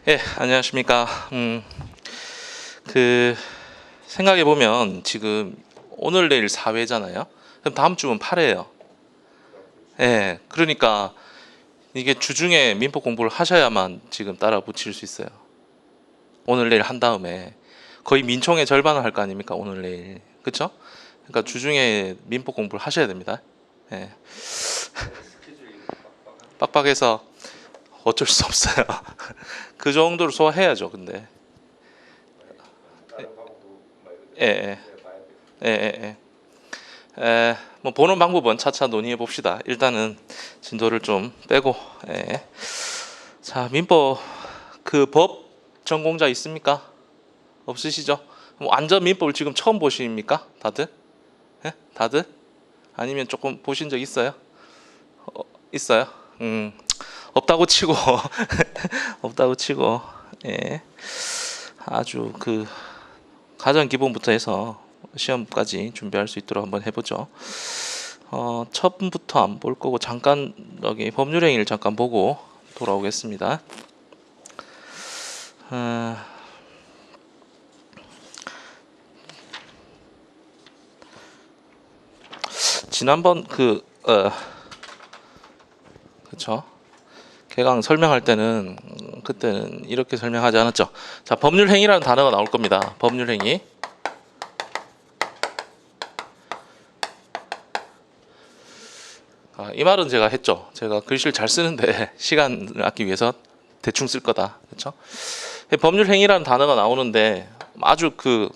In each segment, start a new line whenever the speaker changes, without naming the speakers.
예, 안녕하십니까. 그 생각해 보면 지금 오늘 내일 4회잖아요. 그럼 다음 주면 8회예요. 예, 그러니까 이게 주중에 민법 공부를 하셔야만 지금 따라 붙일 수 있어요. 오늘 내일 한 다음에 거의 민총의 절반을 할 거 아닙니까? 오늘 내일. 그렇죠? 그러니까 주중에 민법 공부를 하셔야 됩니다. 예. 빡빡해서 어쩔 수 없어요. 그 정도로 소화해야죠. 근데 예, 예, 예, 예, 뭐 보는 방법은 차차 논의해 봅시다. 일단은 진도를 좀 빼고. 예. 자, 민법 그 법 전공자 있습니까? 없으시죠? 뭐 완전 민법을 지금 처음 보십니까? 다들? 예? 다들? 아니면 조금 보신 적 있어요? 있어요? 없다고 치고 없다고 치고 예. 아주 그 가장 기본부터 해서 시험까지 준비할 수 있도록 한번 해보죠. 처음부터 안 볼 거고 잠깐 여기 법률행위를 잠깐 보고 돌아오겠습니다. 지난번 그쵸? 개강 설명할 때는 그때는 이렇게 설명하지 않았죠. 자, 법률행위라는 단어가 나올 겁니다. 법률행위. 이 말은 제가 했죠. 제가 글씨를 잘 쓰는데 시간을 아끼기 위해서 대충 쓸 거다. 그렇죠? 법률행위라는 단어가 나오는데 아주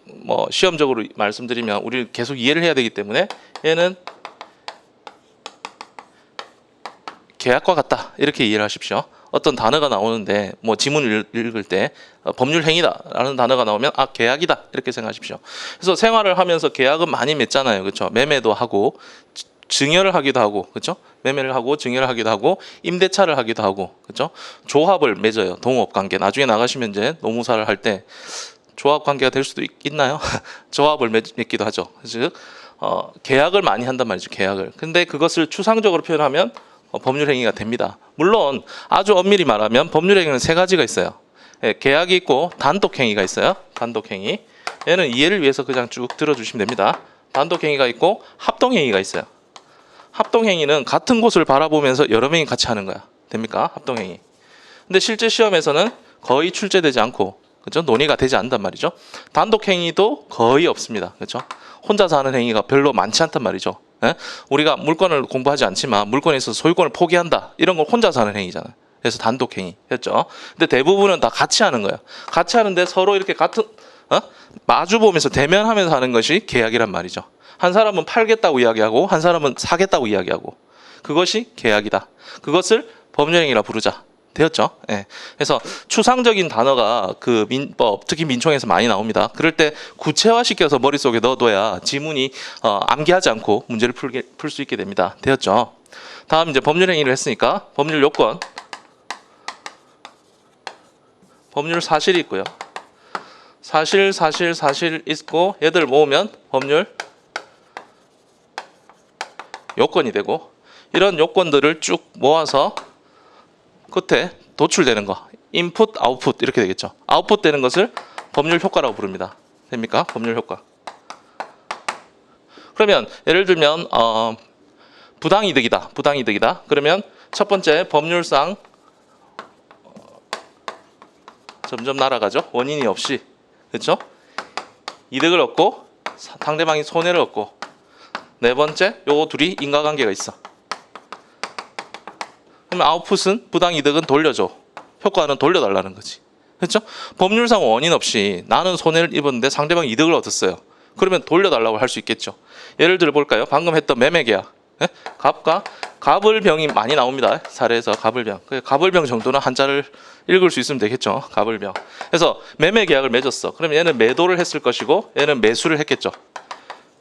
뭐 시험적으로 말씀드리면 우리 계속 이해를 해야 되기 때문에 얘는 계약과 같다 이렇게 이해를 하십시오. 어떤 단어가 나오는데 뭐 지문을 읽을 때 법률행위다라는 단어가 나오면 계약이다 이렇게 생각하십시오. 그래서 생활을 하면서 계약은 많이 맺잖아요. 그렇죠? 매매도 하고 증여를 하기도 하고, 그렇죠? 매매를 하고 증여를 하기도 하고 임대차를 하기도 하고, 그렇죠? 조합을 맺어요. 동업 관계. 나중에 나가시면 이제 노무사를 할 때 조합 관계가 될 수도 있나요? 조합을 맺기도 하죠. 즉 계약을 많이 한단 말이죠. 계약을. 근데 그것을 추상적으로 표현하면 법률행위가 됩니다. 물론 아주 엄밀히 말하면 법률행위는 세 가지가 있어요. 예, 계약이 있고 단독행위가 있어요. 단독행위. 얘는 이해를 위해서 그냥 쭉 들어주시면 됩니다. 단독행위가 있고 합동행위가 있어요. 합동행위는 같은 곳을 바라보면서 여러 명이 같이 하는 거야. 됩니까? 합동행위. 근데 실제 시험에서는 거의 출제되지 않고, 그렇죠? 논의가 되지 않는단 말이죠. 단독행위도 거의 없습니다. 그렇죠? 혼자서 하는 행위가 별로 많지 않단 말이죠. 예? 우리가 물건을 공부하지 않지만 물건에 있어서 소유권을 포기한다. 이런 건 혼자서 하는 행위잖아요. 그래서 단독행위였죠. 근데 대부분은 다 같이 하는 거예요. 같이 하는데 서로 이렇게 마주 보면서 대면하면서 하는 것이 계약이란 말이죠. 한 사람은 팔겠다고 이야기하고 한 사람은 사겠다고 이야기하고 그것이 계약이다. 그것을 법률행위라 부르자. 되었죠? 예. 그래서 추상적인 단어가 그 민법, 특히 민총에서 많이 나옵니다. 그럴 때 구체화시켜서 머릿속에 넣어둬야 지문이 암기하지 않고 문제를 풀 수 있게 됩니다. 되었죠? 다음 이제 법률행위를 했으니까 법률 요건, 법률 사실이 있고요. 사실 있고 얘들 모으면 법률 요건이 되고 이런 요건들을 쭉 모아서 끝에 도출되는 거 인풋 아웃풋 이렇게 되겠죠. 아웃풋 되는 것을 법률 효과라고 부릅니다. 됩니까? 법률 효과. 그러면 예를 들면 부당이득이다. 그러면 첫 번째 법률상 점점 날아가죠. 원인이 없이. 그렇죠? 이득을 얻고 상대방이 손해를 얻고 네 번째 요거 둘이 인과관계가 있어. 그러면 아웃풋은 부당이득은 돌려줘. 효과는 돌려달라는 거지. 그렇죠? 법률상 원인 없이 나는 손해를 입었는데 상대방이 이득을 얻었어요. 그러면 돌려달라고 할 수 있겠죠. 예를 들어 볼까요? 방금 했던 매매계약. 네? 갑을병이 많이 나옵니다. 사례에서 갑을병. 갑을병 정도는 한자를 읽을 수 있으면 되겠죠. 갑을병. 그래서 매매계약을 맺었어. 그러면 얘는 매도를 했을 것이고 얘는 매수를 했겠죠.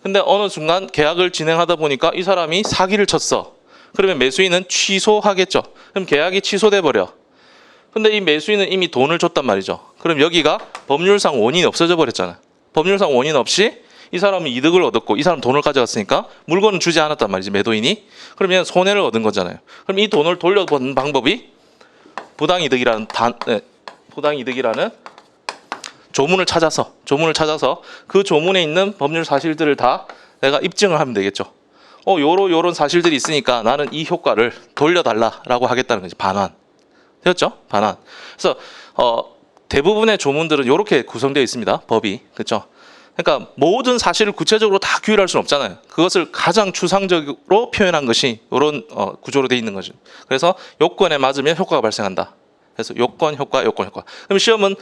근데 어느 순간 계약을 진행하다 보니까 이 사람이 사기를 쳤어. 그러면 매수인은 취소하겠죠. 그럼 계약이 취소돼 버려. 근데 이 매수인은 이미 돈을 줬단 말이죠. 그럼 여기가 법률상 원인이 없어져 버렸잖아요. 법률상 원인 없이 이 사람은 이득을 얻었고 이 사람 돈을 가져갔으니까 물건은 주지 않았단 말이지, 매도인이. 그러면 손해를 얻은 거잖아요. 그럼 이 돈을 돌려받는 방법이 부당이득이라는 조문을 찾아서 그 조문에 있는 법률 사실들을 다 내가 입증을 하면 되겠죠. 요런 사실들이 있으니까 나는 이 효과를 돌려달라라고 하겠다는 거지. 반환. 되었죠? 반환. 그래서 대부분의 조문들은 이렇게 구성되어 있습니다. 법이. 그렇죠? 그러니까 모든 사실을 구체적으로 다 규율할 수는 없잖아요. 그것을 가장 추상적으로 표현한 것이 이런 구조로 되어 있는 거죠. 그래서 요건에 맞으면 효과가 발생한다. 그래서 요건, 효과, 요건, 효과. 그럼 시험은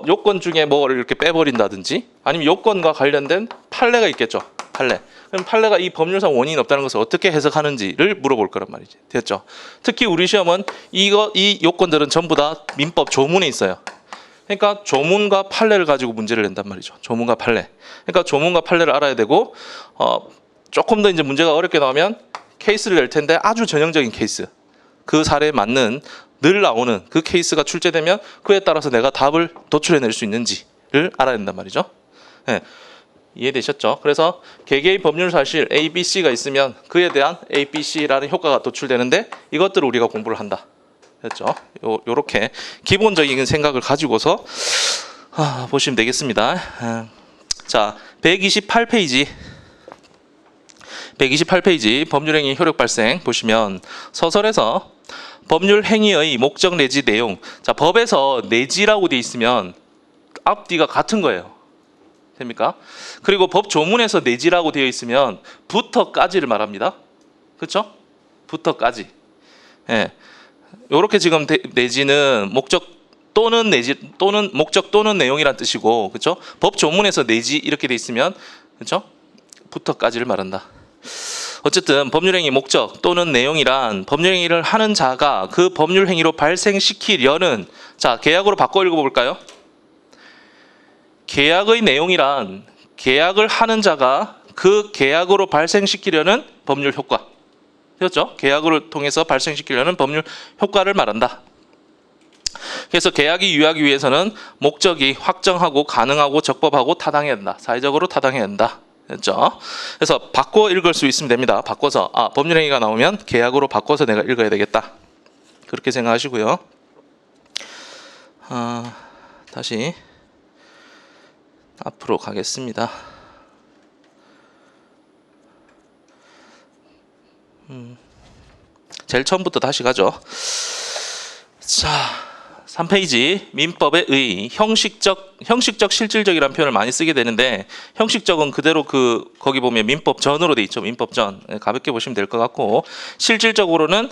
요건 중에 뭐를 이렇게 빼버린다든지 아니면 요건과 관련된 판례가 있겠죠. 판례. 그럼 판례가 이 법률상 원인이 없다는 것을 어떻게 해석하는지를 물어볼 거란 말이지. 됐죠? 특히 우리 시험은 이 요건들은 전부 다 민법 조문에 있어요. 그러니까 조문과 판례를 가지고 문제를 낸단 말이죠. 조문과 판례. 그러니까 조문과 판례를 알아야 되고 조금 더 이제 문제가 어렵게 나오면 케이스를 낼 텐데 아주 전형적인 케이스. 그 사례에 맞는 늘 나오는 그 케이스가 출제되면 그에 따라서 내가 답을 도출해낼 수 있는지를 알아야 된단 말이죠. 네. 이해되셨죠? 그래서 개개의 법률 사실 A, B, C가 있으면 그에 대한 A, B, C라는 효과가 도출되는데 이것들을 우리가 공부를 한다. 됐죠? 요렇게 기본적인 생각을 가지고서 보시면 되겠습니다. 자, 128페이지 법률행위 효력 발생 보시면 서설에서 법률행위의 목적 내지 내용. 자, 법에서 내지라고 돼 있으면 앞뒤가 같은 거예요. 됩니까? 그리고 법 조문에서 내지라고 되어 있으면 부터까지를 말합니다. 그렇죠? 부터까지. 예. 요렇게 지금 내지는 목적 또는 내지 또는 목적 또는 내용이란 뜻이고, 그렇죠? 법 조문에서 내지 이렇게 돼 있으면, 그렇죠? 부터까지를 말한다. 어쨌든 법률행위 목적 또는 내용이란 법률행위를 하는 자가 그 법률행위로 발생시키려는, 자, 계약으로 바꿔 읽어볼까요? 계약의 내용이란 계약을 하는 자가 그 계약으로 발생시키려는 법률 효과. 되었죠? 계약을 통해서 발생시키려는 법률 효과를 말한다. 그래서 계약이 유효하기 위해서는 목적이 확정하고 가능하고 적법하고 타당해야 된다. 사회적으로 타당해야 된다. 됐죠? 그래서 바꿔 읽을 수 있으면 됩니다. 바꿔서 법률행위가 나오면 계약으로 바꿔서 내가 읽어야 되겠다. 그렇게 생각하시고요. 다시 앞으로 가겠습니다. 제일 처음부터 다시 가죠. 자, 3페이지 민법의 의 형식적 실질적이라는 표현을 많이 쓰게 되는데 형식적은 그대로 거기 보면 민법 전으로 돼 있죠. 민법 전 가볍게 보시면 될 것 같고 실질적으로는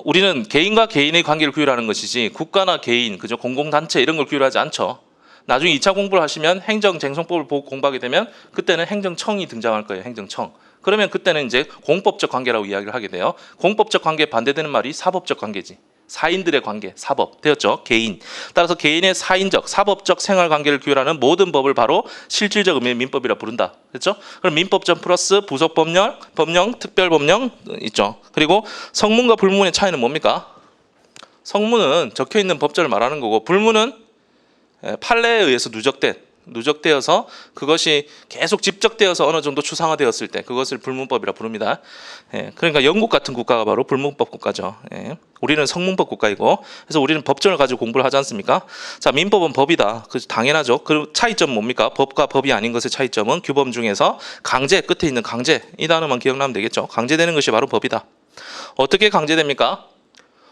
우리는 개인과 개인의 관계를 규율하는 것이지 국가나 개인 그죠 공공단체 이런 걸 규율하지 않죠. 나중에 2차 공부를 하시면 행정쟁송법을 보고 공부하게 되면 그때는 행정청이 등장할 거예요. 행정청. 그러면 그때는 이제 공법적 관계라고 이야기를 하게 돼요. 공법적 관계에 반대되는 말이 사법적 관계지. 사인들의 관계, 사법 되었죠. 개인. 따라서 개인의 사인적, 사법적 생활 관계를 규율하는 모든 법을 바로 실질적 의미의 민법이라 부른다. 그렇죠? 그럼 민법전 플러스 부속 법령, 특별 법령 있죠. 그리고 성문과 불문의 차이는 뭡니까? 성문은 적혀 있는 법절을 말하는 거고 불문은 판례에 의해서 누적되어서 그것이 계속 집적되어서 어느 정도 추상화되었을 때 그것을 불문법이라 부릅니다. 그러니까 영국 같은 국가가 바로 불문법 국가죠. 우리는 성문법 국가이고 그래서 우리는 법전을 가지고 공부를 하지 않습니까? 자, 민법은 법이다. 그 당연하죠. 그 차이점은 뭡니까? 법과 법이 아닌 것의 차이점은 규범 중에서 강제 끝에 있는 강제 이 단어만 기억나면 되겠죠. 강제되는 것이 바로 법이다. 어떻게 강제됩니까?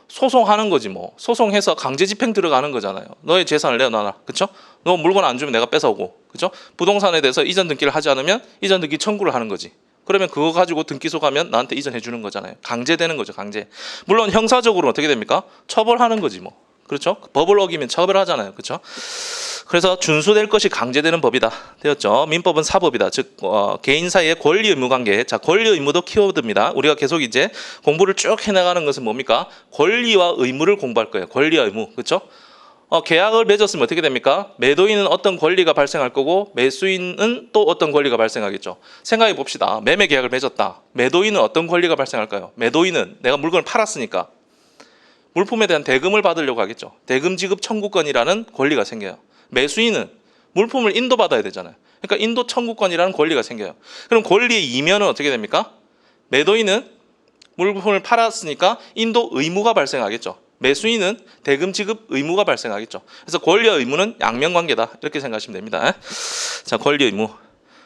소송하는 거지 뭐. 소송해서 강제 집행 들어가는 거잖아요. 너의 재산을 내놔라. 그렇죠? 너 물건 안 주면 내가 뺏어오고. 그렇죠? 부동산에 대해서 이전 등기를 하지 않으면 이전 등기 청구를 하는 거지. 그러면 그거 가지고 등기소 가면 나한테 이전해 주는 거잖아요. 강제되는 거죠. 강제. 물론 형사적으로 어떻게 됩니까? 처벌하는 거지 뭐. 그렇죠? 법을 어기면 처벌하잖아요. 그렇죠? 그래서 준수될 것이 강제되는 법이다. 되었죠. 민법은 사법이다. 즉 개인 사이의 권리 의무 관계. 자, 권리 의무도 키워드입니다. 우리가 계속 이제 공부를 쭉 해나가는 것은 뭡니까? 권리와 의무를 공부할 거예요. 권리와 의무. 그렇죠? 계약을 맺었으면 어떻게 됩니까? 매도인은 어떤 권리가 발생할 거고 매수인은 또 어떤 권리가 발생하겠죠. 생각해 봅시다. 매매 계약을 맺었다. 매도인은 어떤 권리가 발생할까요? 매도인은 내가 물건을 팔았으니까 물품에 대한 대금을 받으려고 하겠죠. 대금 지급 청구권이라는 권리가 생겨요. 매수인은 물품을 인도받아야 되잖아요. 그러니까 인도 청구권이라는 권리가 생겨요. 그럼 권리의 이면은 어떻게 됩니까? 매도인은 물품을 팔았으니까 인도 의무가 발생하겠죠. 매수인은 대금 지급 의무가 발생하겠죠. 그래서 권리와 의무는 양면관계다 이렇게 생각하시면 됩니다. 자, 권리 의무.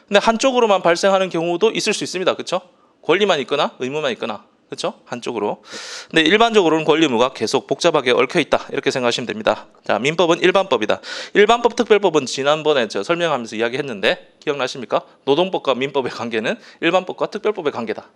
근데 한쪽으로만 발생하는 경우도 있을 수 있습니다. 그렇죠? 권리만 있거나 의무만 있거나. 그렇죠? 한쪽으로. 근데 일반적으로는 권리 의무가 계속 복잡하게 얽혀 있다 이렇게 생각하시면 됩니다. 자, 민법은 일반법이다. 일반법, 특별법은 지난번에 저 설명하면서 이야기했는데 기억나십니까? 노동법과 민법의 관계는 일반법과 특별법의 관계다.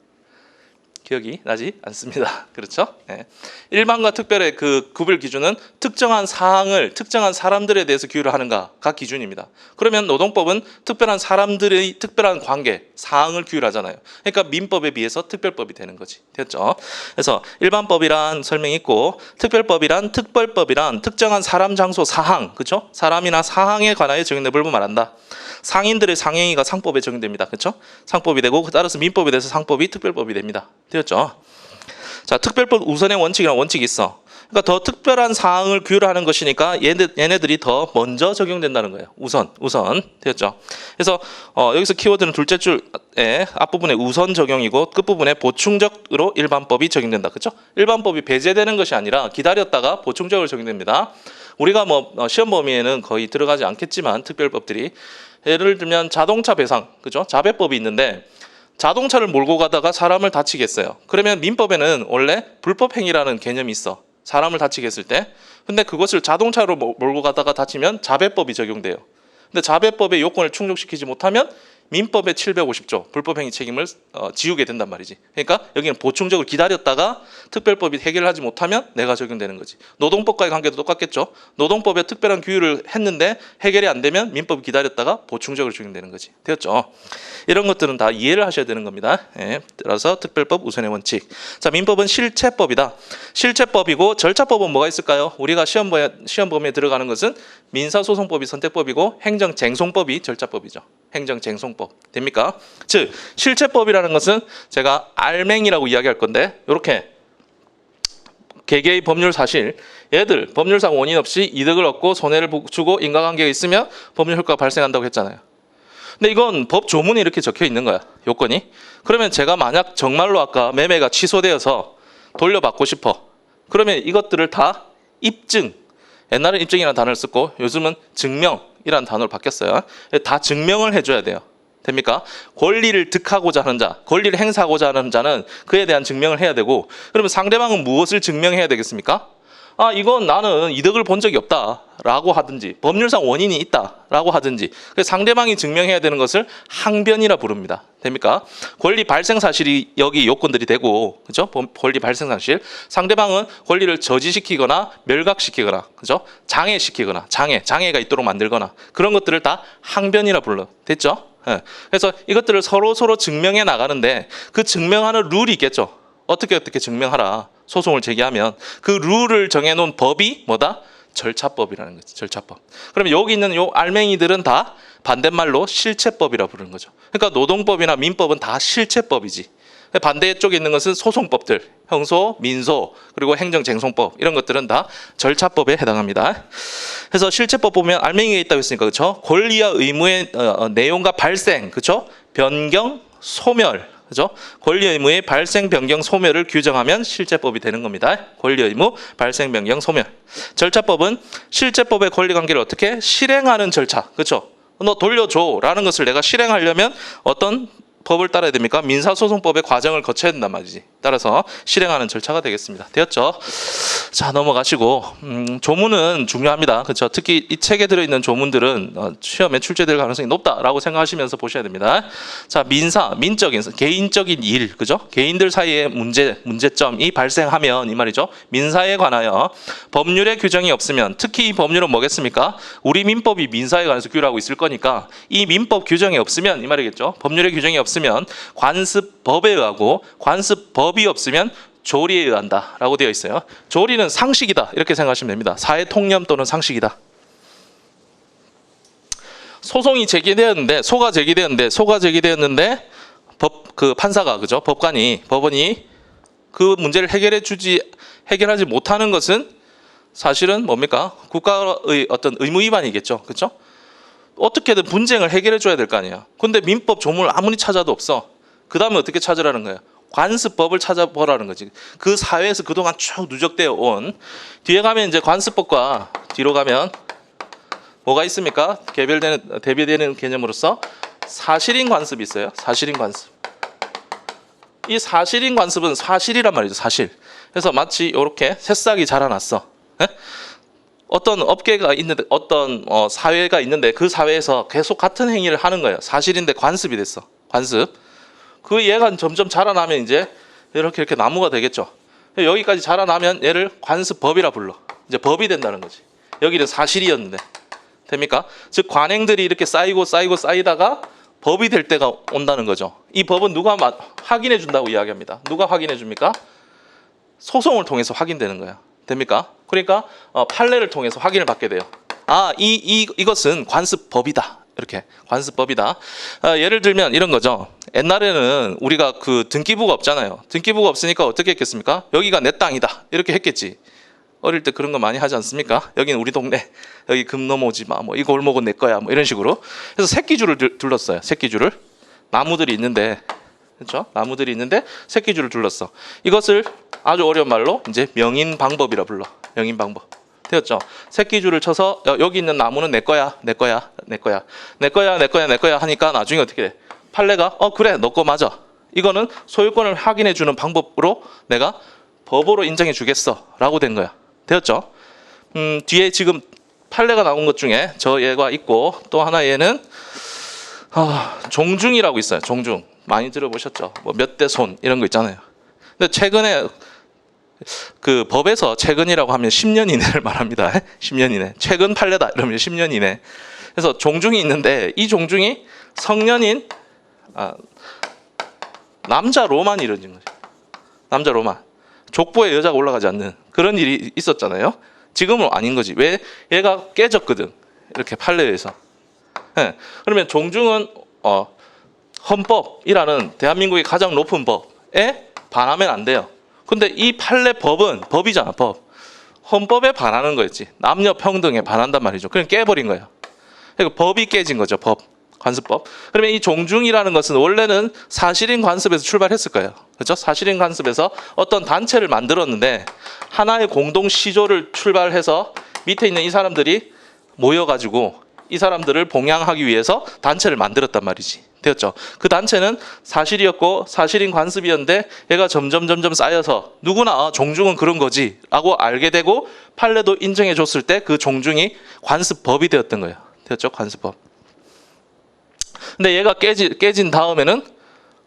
기억이 나지 않습니다. 그렇죠? 네. 일반과 특별의 그 구별 기준은 특정한 사항을 특정한 사람들에 대해서 규율을 하는가가 기준입니다. 그러면 노동법은 특별한 사람들의 특별한 관계, 사항을 규율하잖아요. 그러니까 민법에 비해서 특별법이 되는 거지. 됐죠? 그래서 일반법이란 설명이 있고 특별법이란 특별법이란 특정한 사람, 장소, 사항, 그렇죠? 사람이나 사항에 관하여 적용된 법을 말한다. 상인들의 상행위가 상법에 적용됩니다. 그렇죠? 상법이 되고 따라서 민법에 대해서 상법이 특별법이 됩니다. 되었죠? 자, 특별법 우선의 원칙이라는 원칙이 있어. 그러니까 더 특별한 사항을 규율하는 것이니까 얘네들이 더 먼저 적용된다는 거예요. 우선 되었죠? 그래서 여기서 키워드는 둘째 줄에 앞부분에 우선 적용이고 끝부분에 보충적으로 일반법이 적용된다. 그렇죠? 일반법이 배제되는 것이 아니라 기다렸다가 보충적으로 적용됩니다. 우리가 뭐 시험 범위에는 거의 들어가지 않겠지만 특별법들이 예를 들면 자동차 배상, 그죠? 자배법이 있는데 자동차를 몰고 가다가 사람을 다치게 했어요. 그러면 민법에는 원래 불법 행위라는 개념이 있어. 사람을 다치게 했을 때. 근데 그것을 자동차로 몰고 가다가 다치면 자배법이 적용돼요. 근데 자배법의 요건을 충족시키지 못하면 민법의 750조 불법행위 책임을 지우게 된단 말이지. 그러니까 여기는 보충적으로 기다렸다가 특별법이 해결하지 못하면 내가 적용되는 거지. 노동법과의 관계도 똑같겠죠. 노동법에 특별한 규율을 했는데 해결이 안 되면 민법이 기다렸다가 보충적으로 적용되는 거지. 되었죠? 이런 것들은 다 이해를 하셔야 되는 겁니다. 예, 따라서 특별법 우선의 원칙. 자, 민법은 실체법이다. 실체법이고 절차법은 뭐가 있을까요? 우리가 시험 범위에 들어가는 것은 민사소송법이 선택법이고 행정쟁송법이 절차법이죠. 행정쟁송법 됩니까? 즉 실체법이라는 것은 제가 알맹이라고 이야기할 건데 이렇게 개개의 법률 사실 얘들 법률상 원인 없이 이득을 얻고 손해를 주고 인과관계가 있으면 법률 효과가 발생한다고 했잖아요. 근데 이건 법 조문에 이렇게 적혀 있는 거야. 요건이. 그러면 제가 만약 정말로 아까 매매가 취소되어서 돌려받고 싶어. 그러면 이것들을 다 입증. 옛날엔 입증이라는 단어를 썼고 요즘은 증명이라는 단어로 바뀌었어요. 다 증명을 해줘야 돼요. 됩니까? 권리를 득하고자 하는 자, 권리를 행사하고자 하는 자는 그에 대한 증명을 해야 되고 그러면 상대방은 무엇을 증명해야 되겠습니까? 아, 이건 나는 이득을 본 적이 없다라고 하든지 법률상 원인이 있다라고 하든지 상대방이 증명해야 되는 것을 항변이라 부릅니다. 됩니까? 권리 발생 사실이 여기 요건들이 되고 그죠? 권리 발생 사실 상대방은 권리를 저지시키거나 멸각시키거나 그죠? 장애시키거나 장애가 있도록 만들거나 그런 것들을 다 항변이라 불러. 됐죠? 예. 그래서 이것들을 서로 증명해 나가는데 그 증명하는 룰이 있겠죠. 어떻게 증명하라. 소송을 제기하면 그 룰을 정해놓은 법이 뭐다? 절차법이라는 거지. 절차법. 그러면 여기 있는 요 알맹이들은 다 반대말로 실체법이라 부르는 거죠. 그러니까 노동법이나 민법은 다 실체법이지. 반대쪽에 있는 것은 소송법들, 형소, 민소, 그리고 행정쟁송법 이런 것들은 다 절차법에 해당합니다. 그래서 실체법 보면 알맹이가 있다고 했으니까 그렇죠? 권리와 의무의 내용과 발생, 그렇죠? 변경, 소멸, 그죠? 권리 의무의 발생, 변경, 소멸을 규정하면 실체법이 되는 겁니다. 권리 의무, 발생, 변경, 소멸. 절차법은 실체법의 권리 관계를 어떻게 실행하는 절차, 그렇죠? 너 돌려줘라는 것을 내가 실행하려면 어떤 법을 따라야 됩니까? 민사소송법의 과정을 거쳐야 된단 말이지. 따라서 실행하는 절차가 되겠습니다. 되었죠? 자, 넘어가시고 조문은 중요합니다. 그렇죠? 특히 이 책에 들어있는 조문들은 시험에 출제될 가능성이 높다라고 생각하시면서 보셔야 됩니다. 자, 민적인 개인적인 일, 그죠? 개인들 사이에 문제점이 발생하면 이 말이죠. 민사에 관하여 법률의 규정이 없으면 특히 이 법률은 뭐겠습니까? 우리 민법이 민사에 관해서 규율하고 있을 거니까 이 민법 규정이 없으면 이 말이겠죠. 법률의 규정이 없으면 관습법에 의하고 관습법이 없으면 조리에 의한다 라고 되어 있어요. 조리는 상식이다 이렇게 생각하시면 됩니다. 사회 통념 또는 상식이다. 소송이 제기되었는데 소가 제기되었는데 판사가 그죠? 법원이 그 문제를 해결하지 못하는 것은 사실은 뭡니까? 국가의 어떤 의무 위반이겠죠. 그렇죠? 어떻게든 분쟁을 해결해 줘야 될 거 아니에요. 근데 민법 조문을 아무리 찾아도 없어. 그 다음에 어떻게 찾으라는 거예요? 관습법을 찾아보라는 거지. 그 사회에서 그동안 쭉 누적되어 온, 뒤에 가면 이제 관습법과 뒤로 가면 뭐가 있습니까? 대비되는 개념으로서 사실인 관습이 있어요. 사실인 관습. 이 사실인 관습은 사실이란 말이죠. 사실. 그래서 마치 이렇게 새싹이 자라났어. 예? 어떤 업계가 있는데, 어떤 사회가 있는데 그 사회에서 계속 같은 행위를 하는 거예요. 사실인데 관습이 됐어. 관습. 그 얘가 점점 자라나면 이제 이렇게 나무가 되겠죠. 여기까지 자라나면 얘를 관습법이라 불러. 이제 법이 된다는 거지. 여기는 사실이었는데. 됩니까? 즉 관행들이 이렇게 쌓이다가 법이 될 때가 온다는 거죠. 이 법은 누가 확인해 준다고 이야기합니다. 누가 확인해 줍니까? 소송을 통해서 확인되는 거야. 됩니까? 그러니까 판례를 통해서 확인을 받게 돼요. 아, 이것은 관습법이다. 이렇게 관습법이다. 예를 들면 이런 거죠. 옛날에는 우리가 그 등기부가 없잖아요. 등기부가 없으니까 어떻게 했겠습니까? 여기가 내 땅이다. 이렇게 했겠지. 어릴 때 그런 거 많이 하지 않습니까? 여기는 우리 동네, 여기 금 넘어오지 마, 뭐 이 골목은 내 거야, 뭐 이런 식으로. 그래서 새끼줄을 둘렀어요. 새끼줄을. 나무들이 있는데, 그렇죠? 나무들이 있는데 새끼줄을 둘렀어. 이것을 아주 어려운 말로 이제 명인 방법이라 불러. 명인 방법. 되었죠? 새끼줄을 쳐서 여기 있는 나무는 내 거야, 내 거야, 내 거야, 내 거야, 내 거야, 내 거야 하니까 나중에 어떻게 돼? 판례가 그래, 너 거 맞아. 이거는 소유권을 확인해 주는 방법으로 내가 법으로 인정해 주겠어라고 된 거야. 되었죠? 뒤에 지금 판례가 나온 것 중에 저 얘가 있고 또 하나 얘는 종중이라고 있어요. 종중 많이 들어보셨죠? 뭐 몇 대 손 이런 거 있잖아요. 근데 최근에 그 법에서 최근이라고 하면 10년 이내를 말합니다. 10년 이내. 최근 판례다 이러면 10년 이내. 그래서 종중이 있는데 이 종중이 성년인 남자로만 이루어진 거죠. 남자로만. 족보에 여자가 올라가지 않는 그런 일이 있었잖아요. 지금은 아닌 거지. 왜? 얘가 깨졌거든. 이렇게 판례에서. 네. 그러면 종중은 헌법이라는 대한민국의 가장 높은 법에 반하면 안 돼요. 근데 이 판례법은 법이잖아. 법. 헌법에 반하는 거였지. 남녀 평등에 반한단 말이죠. 그냥 깨버린 거예요. 그러니까 법이 깨진 거죠. 법. 관습법. 그러면 이 종중이라는 것은 원래는 사실인 관습에서 출발했을 거예요. 그렇죠? 사실인 관습에서 어떤 단체를 만들었는데 하나의 공동 시조를 출발해서 밑에 있는 이 사람들이 모여가지고 이 사람들을 봉양하기 위해서 단체를 만들었단 말이지. 되었죠? 그 단체는 사실이었고 사실인 관습이었는데 얘가 점점 쌓여서 누구나 종중은 그런 거지 라고 알게 되고 판례도 인정해 줬을 때 그 종중이 관습법이 되었던 거예요. 되었죠? 관습법. 근데 얘가 깨진 다음에는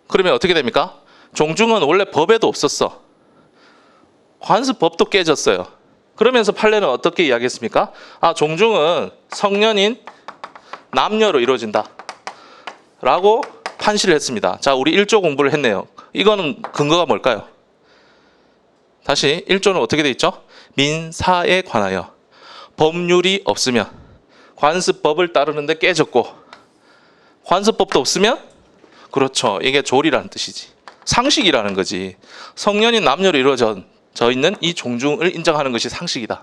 그러면 어떻게 됩니까? 종중은 원래 법에도 없었어. 관습법도 깨졌어요. 그러면서 판례는 어떻게 이야기했습니까? 종중은 성년인 남녀로 이루어진다 라고 판시를 했습니다. 자, 우리 1조 공부를 했네요. 이거는 근거가 뭘까요? 다시 1조는 어떻게 돼 있죠? 민사에 관하여 법률이 없으면 관습법을 따르는데 깨졌고 관습법도 없으면 그렇죠. 이게 조리라는 뜻이지. 상식이라는 거지. 성년인 남녀로 이루어져 있는 이 종중을 인정하는 것이 상식이다.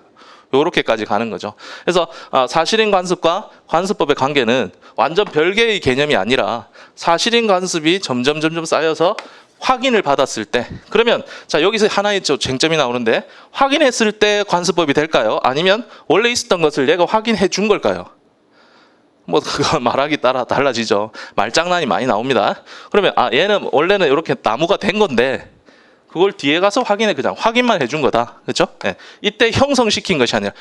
요렇게까지 가는 거죠. 그래서 사실인 관습과 관습법의 관계는 완전 별개의 개념이 아니라 사실인 관습이 점점 쌓여서 확인을 받았을 때 그러면 자 여기서 하나의 쟁점이 나오는데 확인했을 때 관습법이 될까요? 아니면 원래 있었던 것을 얘가 확인해 준 걸까요? 뭐 그거 말하기 따라 달라지죠. 말장난이 많이 나옵니다. 그러면 얘는 원래는 이렇게 나무가 된 건데 그걸 뒤에 가서 그냥 확인만 해준 거다. 그렇죠? 네. 이때 형성시킨 것이 아니라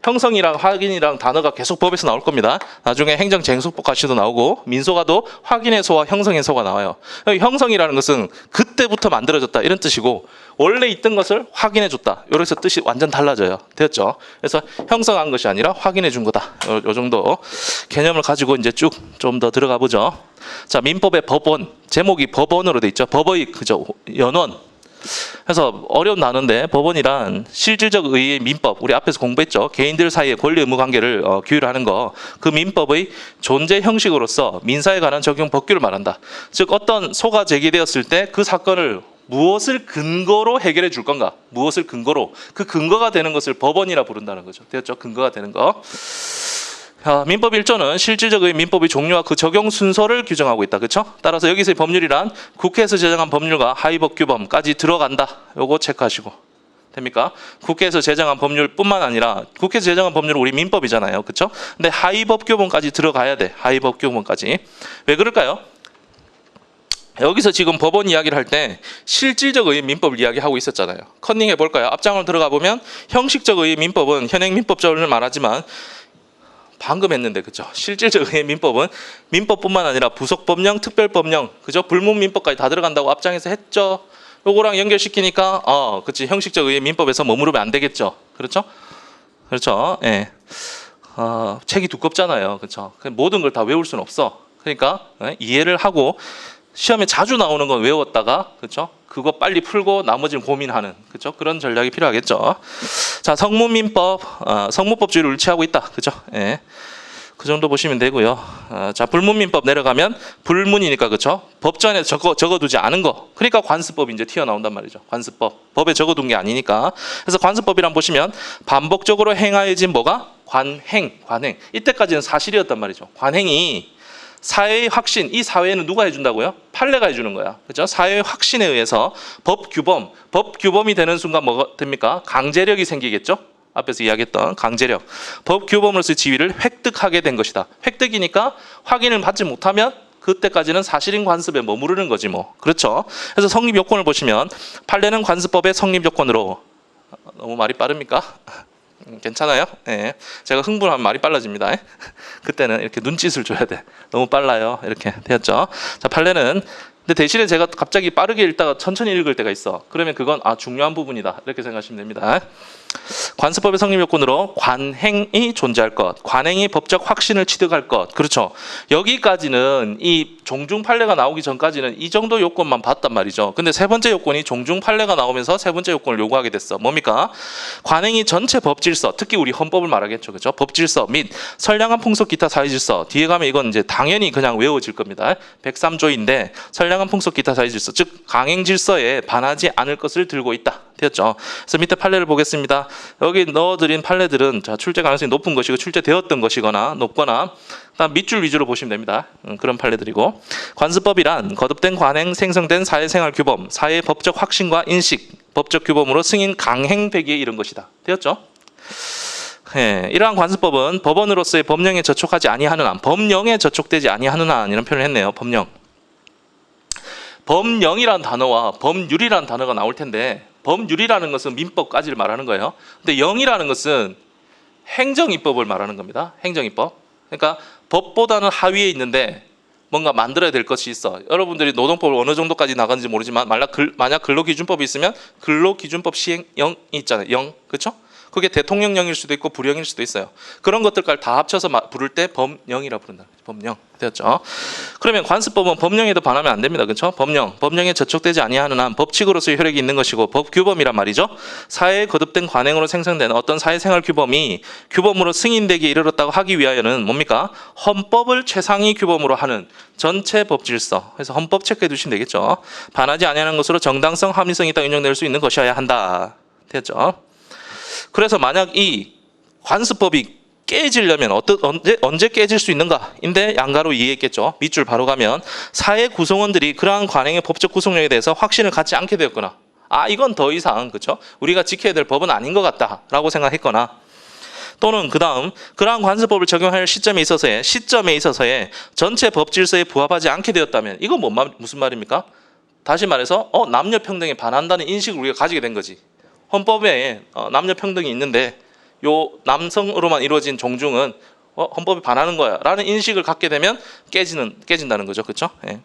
형성이랑 확인이랑 단어가 계속 법에서 나올 겁니다. 나중에 행정쟁소법까지도 나오고 민소가도 확인해소와 형성해소가 나와요. 형성이라는 것은 그때부터 만들어졌다 이런 뜻이고 원래 있던 것을 확인해줬다. 이래서 뜻이 완전 달라져요. 되었죠? 그래서 형성한 것이 아니라 확인해준 거다. 요 정도 개념을 가지고 이제 쭉 좀 더 들어가 보죠. 자, 민법의 법원 제목이 법원으로 돼 있죠. 법의 그죠 연원. 그래서 어려운 단어인데 법원이란 실질적 의의 민법 우리 앞에서 공부했죠. 개인들 사이의 권리 의무 관계를 규율하는 거 그 민법의 존재 형식으로서 민사에 관한 적용 법규를 말한다. 즉 어떤 소가 제기되었을 때 그 사건을 무엇을 근거로 해결해 줄 건가 무엇을 근거로 그 근거가 되는 것을 법원이라 부른다는 거죠. 되었죠? 근거가 되는 거. 민법 1조는 실질적의 민법의 종류와 그 적용 순서를 규정하고 있다. 그렇죠? 따라서 여기서의 법률이란 국회에서 제정한 법률과 하위법규범까지 들어간다. 요거 체크하시고 됩니까? 국회에서 제정한 법률뿐만 아니라 국회에서 제정한 법률은 우리 민법이잖아요. 그렇죠? 근데 하위법규범까지 들어가야 돼. 하위법규범까지. 왜 그럴까요? 여기서 지금 법원 이야기를 할 때 실질적의 민법을 이야기하고 있었잖아요. 컨닝해 볼까요? 앞장을 들어가 보면 형식적의 민법은 현행 민법적을 말하지만 방금 했는데 그죠? 실질적인 민법은 민법뿐만 아니라 부속법령, 특별법령, 그죠? 불문민법까지 다 들어간다고 앞장에서 했죠. 요거랑 연결시키니까 그치 형식적인 민법에서 머무르면 안 되겠죠. 그렇죠? 그렇죠. 예. 책이 두껍잖아요. 그렇죠? 모든 걸 다 외울 수는 없어. 그러니까 이해를 하고 시험에 자주 나오는 건 외웠다가 그렇죠? 그거 빨리 풀고 나머지는 고민하는 그렇죠? 그런 전략이 필요하겠죠. 자, 성무민법, 성무법주의를 일치하고 있다. 그죠? 예. 그 정도 보시면 되고요. 자, 불문민법 내려가면 불문이니까 그렇죠? 법전에 적어두지 않은 거. 그러니까 관습법이 이제 튀어나온단 말이죠. 관습법. 법에 적어둔 게 아니니까. 그래서 관습법이란 보시면 반복적으로 행하여진 뭐가? 관행. 이때까지는 사실이었단 말이죠. 관행이 사회의 확신, 이 사회는 누가 해준다고요? 판례가 해주는 거야. 그렇죠? 사회의 확신에 의해서 법규범이 되는 순간 뭐가 됩니까? 강제력이 생기겠죠? 앞에서 이야기했던 강제력. 법규범으로서의 지위를 획득하게 된 것이다. 획득이니까 확인을 받지 못하면 그때까지는 사실인 관습에 머무르는 거지 뭐. 그렇죠? 그래서 성립 요건을 보시면 판례는 관습법의 성립 요건으로 너무 말이 빠릅니까? 괜찮아요? 네. 제가 흥분하면 말이 빨라집니다. 그때는 이렇게 눈짓을 줘야 돼. 너무 빨라요. 이렇게 되었죠. 자, 판례는 근데 대신에 제가 갑자기 빠르게 읽다가 천천히 읽을 때가 있어. 그러면 그건 중요한 부분이다. 이렇게 생각하시면 됩니다. 관습법의 성립 요건으로 관행이 존재할 것, 관행이 법적 확신을 취득할 것. 그렇죠. 여기까지는 이 종중 판례가 나오기 전까지는 이 정도 요건만 봤단 말이죠. 근데 세 번째 요건이 종중 판례가 나오면서 세 번째 요건을 요구하게 됐어. 뭡니까? 관행이 전체 법질서, 특히 우리 헌법을 말하겠죠. 그렇죠? 법질서 및 선량한 풍속 기타 사회질서. 뒤에 가면 이건 이제 당연히 그냥 외워질 겁니다. 103조인데 선량한 풍속 기타 사회질서, 즉 강행 질서에 반하지 않을 것을 들고 있다. 되었죠. 그래서 밑에 판례를 보겠습니다. 여기 넣어드린 판례들은 자, 출제 가능성이 높은 것이고 출제되었던 것이거나 높거나 그다음 밑줄 위주로 보시면 됩니다. 그런 판례들이고 관습법이란 거듭된 관행 생성된 사회생활 규범, 사회의 법적 확신과 인식, 법적 규범으로 승인 강행 배기에 이른 것이다. 되었죠. 예, 이러한 관습법은 법원으로서의 법령에 저촉하지 아니하는 한, 법령에 저촉되지 아니하는 한 이런 표현을 했네요. 법령. 법령이란 단어와 법률이란 단어가 나올 텐데 법률이라는 것은 민법까지를 말하는 거예요. 근데 영이라는 것은 행정입법을 말하는 겁니다. 행정입법. 그러니까 법보다는 하위에 있는데 뭔가 만들어야 될 것이 있어. 여러분들이 노동법을 어느 정도까지 나가는지 모르지만 만약 근로기준법이 있으면 근로기준법 시행령이 있잖아요. 령. 그렇죠? 그게 대통령령일 수도 있고 불령일 수도 있어요. 그런 것들까지 다 합쳐서 부를 때 법령이라 부른다. 법령. 되었죠. 그러면 관습법은 법령에도 반하면 안 됩니다. 그렇죠? 법령에 저촉되지 아니하는 한 법칙으로서의 효력이 있는 것이고 법규범이란 말이죠. 사회에 거듭된 관행으로 생성된 어떤 사회생활 규범이 규범으로 승인되기에 이르렀다고 하기 위하여는 뭡니까? 헌법을 최상위 규범으로 하는 전체 법질서. 그래서 헌법 체크해 두시면 되겠죠. 반하지 아니하는 것으로 정당성, 합리성이 있다 인정될 수 있는 것이어야 한다. 되었죠. 그래서 만약 이 관습법이 깨지려면 언제 깨질 수 있는가인데 양가로 이해했겠죠. 밑줄 바로 가면 사회 구성원들이 그러한 관행의 법적 구속력에 대해서 확신을 갖지 않게 되었거나 이건 더 이상 그렇죠? 우리가 지켜야 될 법은 아닌 것 같다라고 생각했거나 또는 그다음 그러한 관습법을 적용할 시점에 있어서의 전체 법 질서에 부합하지 않게 되었다면 이건 무슨 말입니까? 다시 말해서 남녀 평등에 반한다는 인식을 우리가 가지게 된 거지. 헌법에 남녀 평등이 있는데 요 남성으로만 이루어진 종중은 헌법에 반하는 거야 라는 인식을 갖게 되면 깨진다는 거죠. 그렇죠? 예.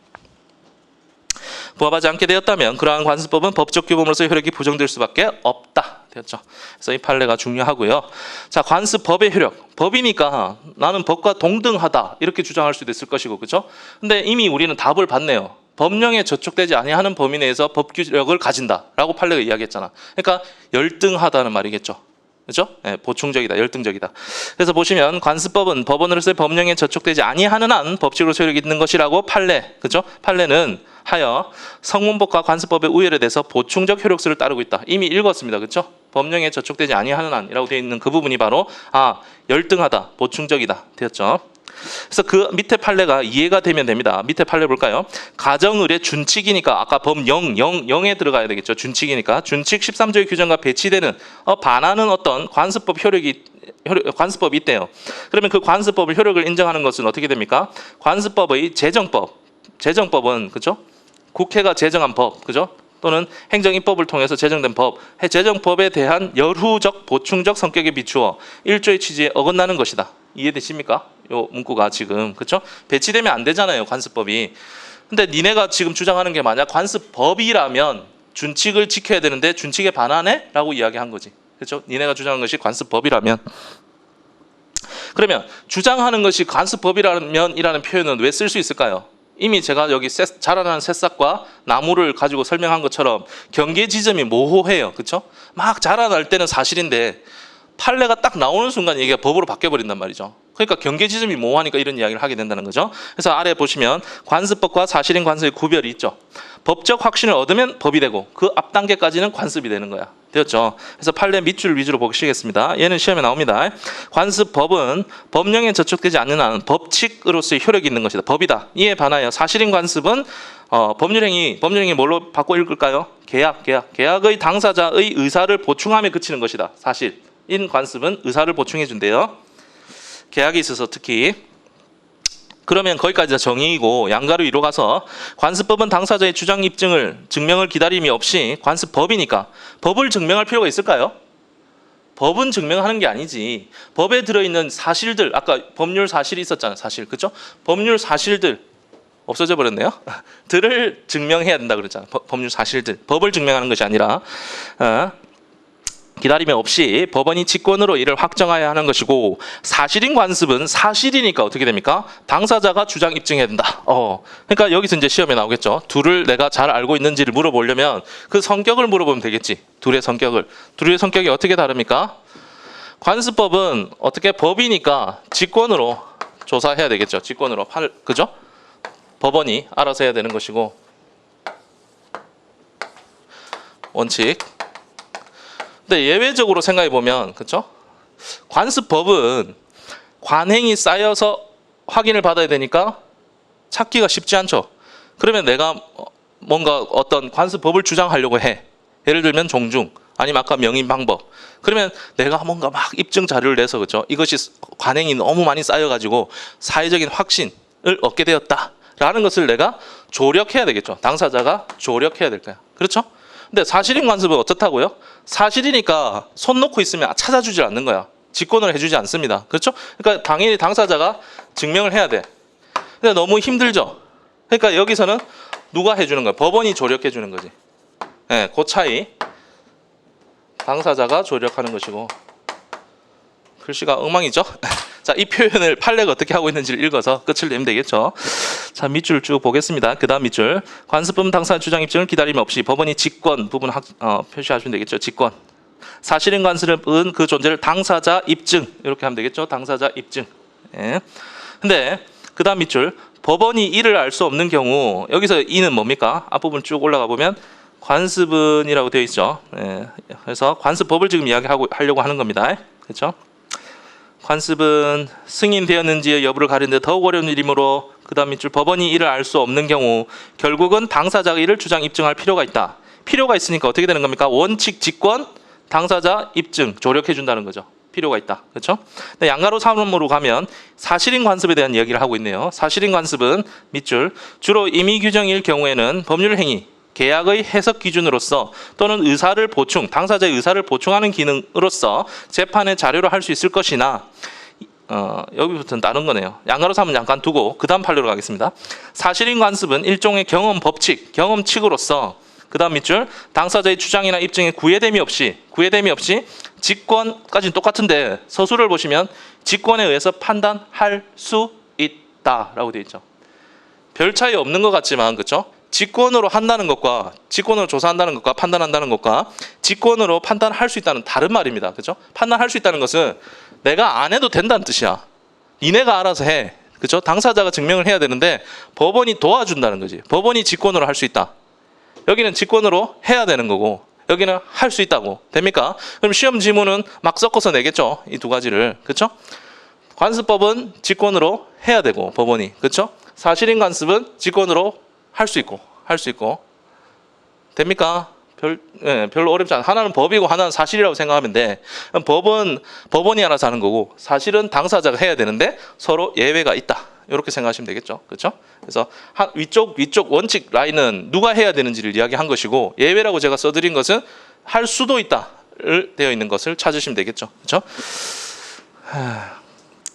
부합하지 않게 되었다면 그러한 관습법은 법적 규범으로서의 효력이 부정될 수밖에 없다. 되었죠. 그래서 이 판례가 중요하고요. 자, 관습법의 효력. 법이니까 나는 법과 동등하다 이렇게 주장할 수도 있을 것이고 그렇죠? 근데 이미 우리는 답을 봤네요. 법령에 저촉되지 아니하는 범위 내에서 법규력을 가진다라고 판례가 이야기했잖아. 그러니까 열등하다는 말이겠죠. 그렇죠? 네, 보충적이다, 열등적이다. 그래서 보시면 관습법은 법원으로서의 법령에 저촉되지 아니하는 한 법칙으로 효력이 있는 것이라고 판례, 그렇죠? 판례는 하여 성문법과 관습법의 우열에 대해서 보충적 효력수를 따르고 있다. 이미 읽었습니다, 그렇죠? 법령에 저촉되지 아니하는 한이라고 되어 있는 그 부분이 바로 열등하다, 보충적이다 되었죠. 그래서 그 밑에 판례가 이해가 되면 됩니다. 밑에 판례 볼까요? 가정의례 준칙이니까 아까 영에 들어가야 되겠죠. 준칙이니까 준칙 13조의 규정과 배치되는 반하는 어떤 관습법이 있대요. 그러면 그 관습법을 효력을 인정하는 것은 어떻게 됩니까? 관습법의 제정법은 그죠? 국회가 제정한 법, 그죠? 또는 행정입법을 통해서 제정된 법, 제정법에 대한 열후적 보충적 성격에 비추어 1조의 취지에 어긋나는 것이다. 이해되십니까? 요 문구가 지금 그렇죠? 배치되면 안 되잖아요, 관습법이. 근데 니네가 지금 주장하는 게 만약 관습법이라면 준칙을 지켜야 되는데 준칙에 반하네? 라고 이야기한 거지. 그렇죠? 니네가 주장하는 것이 관습법이라면. 그러면 주장하는 것이 관습법이라면이라는 표현은 왜 쓸 수 있을까요? 이미 제가 여기 자라나는 새싹과 나무를 가지고 설명한 것처럼 경계 지점이 모호해요. 그렇죠? 막 자라날 때는 사실인데 판례가 딱 나오는 순간 얘기가 법으로 바뀌어버린단 말이죠. 그러니까 경계 지점이 모호하니까 이런 이야기를 하게 된다는 거죠. 그래서 아래 보시면 관습법과 사실인 관습의 구별이 있죠. 법적 확신을 얻으면 법이 되고 그 앞 단계까지는 관습이 되는 거야. 되었죠. 그래서 판례 밑줄 위주로 보시겠습니다. 얘는 시험에 나옵니다. 관습법은 법령에 저촉되지 않는 한 법칙으로서의 효력이 있는 것이다. 법이다. 이에 반하여 사실인 관습은 법률행위 뭘로 바꿔 읽을까요? 계약의 당사자의 의사를 보충함에 그치는 것이다. 사실인 관습은 의사를 보충해 준대요. 계약에 있어서 특히. 그러면 거기까지 다 정의이고 양가로 이로 가서 관습법은 당사자의 주장 입증을 증명을 기다림이 없이 관습법이니까 법을 증명할 필요가 있을까요? 법은 증명하는 게 아니지. 법에 들어있는 사실들, 아까 법률 사실이 있었잖아요. 사실, 그렇죠? 법률 사실들 없어져 버렸네요. 들을 증명해야 된다 그랬잖아요. 법률 사실들, 법을 증명하는 것이 아니라 기다림이 없이 법원이 직권으로 이를 확정해야 하는 것이고, 사실인 관습은 사실이니까 어떻게 됩니까? 당사자가 주장 입증해야 된다. 그러니까 여기서 이제 시험에 나오겠죠. 둘을 내가 잘 알고 있는지를 물어보려면 그 성격을 물어보면 되겠지. 둘의 성격이 어떻게 다릅니까? 관습법은 어떻게 법이니까 직권으로 조사해야 되겠죠. 직권으로 그죠? 법원이 알아서 해야 되는 것이고, 원칙. 근데 예외적으로 생각해 보면 그렇죠? 관습법은 관행이 쌓여서 확인을 받아야 되니까 찾기가 쉽지 않죠. 그러면 내가 뭔가 어떤 관습법을 주장하려고 해. 예를 들면 종중 아니면 아까 명인 방법. 그러면 내가 뭔가 막 입증 자료를 내서 그렇죠? 이것이 관행이 너무 많이 쌓여가지고 사회적인 확신을 얻게 되었다라는 것을 내가 조력해야 되겠죠. 당사자가 조력해야 될 거야. 그렇죠? 근데 사실인 관습은 어떻다고요? 사실이니까 손 놓고 있으면 찾아주질 않는 거야. 직권을 해주지 않습니다. 그렇죠? 그러니까 당연히 당사자가 증명을 해야 돼. 근데 너무 힘들죠? 그러니까 여기서는 누가 해주는 거야? 법원이 조력해 주는 거지. 네, 그 차이. 당사자가 조력하는 것이고. 글씨가 엉망이죠? 자, 이 표현을 판례가 어떻게 하고 있는지를 읽어서 끝을 내면 되겠죠. 자, 밑줄 쭉 보겠습니다. 그 다음 밑줄. 관습법은 당사자 주장 입증을 기다림 없이 법원이 직권 부분 표시하시면 되겠죠. 직권. 사실인 관습은 그 존재를 당사자 입증 이렇게 하면 되겠죠. 당사자 입증. 예. 근데 그 다음 밑줄. 법원이 이를 알 수 없는 경우 여기서 이는 뭡니까? 앞부분 쭉 올라가 보면 관습은이라고 되어 있죠. 예. 그래서 관습법을 지금 이야기하려고 하는 겁니다. 그렇죠? 관습은 승인되었는지의 여부를 가리는 데 더욱 어려운 일이므로 그 다음 밑줄 법원이 이를 알 수 없는 경우 결국은 당사자가 이를 주장 입증할 필요가 있다. 필요가 있으니까 어떻게 되는 겁니까? 원칙 직권 당사자 입증 조력해 준다는 거죠. 필요가 있다. 그렇죠? 근데 양가로 3으로 가면 사실인 관습에 대한 이야기를 하고 있네요. 사실인 관습은 밑줄 주로 임의 규정일 경우에는 법률 행위 계약의 해석 기준으로서 또는 의사를 보충, 당사자의 의사를 보충하는 기능으로서 재판의 자료로 할 수 있을 것이나 여기부터는 다른 거네요. 양가로 삼은 잠깐 두고 그 다음 판례로 가겠습니다. 사실인 관습은 일종의 경험칙으로서 그 다음 밑줄 당사자의 주장이나 입증에 구애됨이 없이 직권까지는 똑같은데 서술을 보시면 직권에 의해서 판단할 수 있다라고 되어 있죠. 별 차이 없는 것 같지만 그렇죠? 직권으로 한다는 것과 직권으로 조사한다는 것과 판단한다는 것과 직권으로 판단할 수 있다는 다른 말입니다. 그렇죠? 판단할 수 있다는 것은 내가 안 해도 된다는 뜻이야. 니네가 알아서 해. 그렇죠? 당사자가 증명을 해야 되는데 법원이 도와준다는 거지. 법원이 직권으로 할 수 있다. 여기는 직권으로 해야 되는 거고 여기는 할 수 있다고. 됩니까? 그럼 시험 지문은 막 섞어서 내겠죠. 이 두 가지를. 그렇죠? 관습법은 직권으로 해야 되고 법원이. 그렇죠? 사실인 관습은 직권으로 할 수 있고. 됩니까? 별로 어렵지 않아. 하나는 법이고 하나는 사실이라고 생각하면 돼. 법원이 알아서 하는 거고 사실은 당사자가 해야 되는데 서로 예외가 있다. 이렇게 생각하시면 되겠죠. 그렇죠? 그래서 위쪽 원칙 라인은 누가 해야 되는지를 이야기한 것이고 예외라고 제가 써드린 것은 할 수도 있다를 되어 있는 것을 찾으시면 되겠죠. 그렇죠?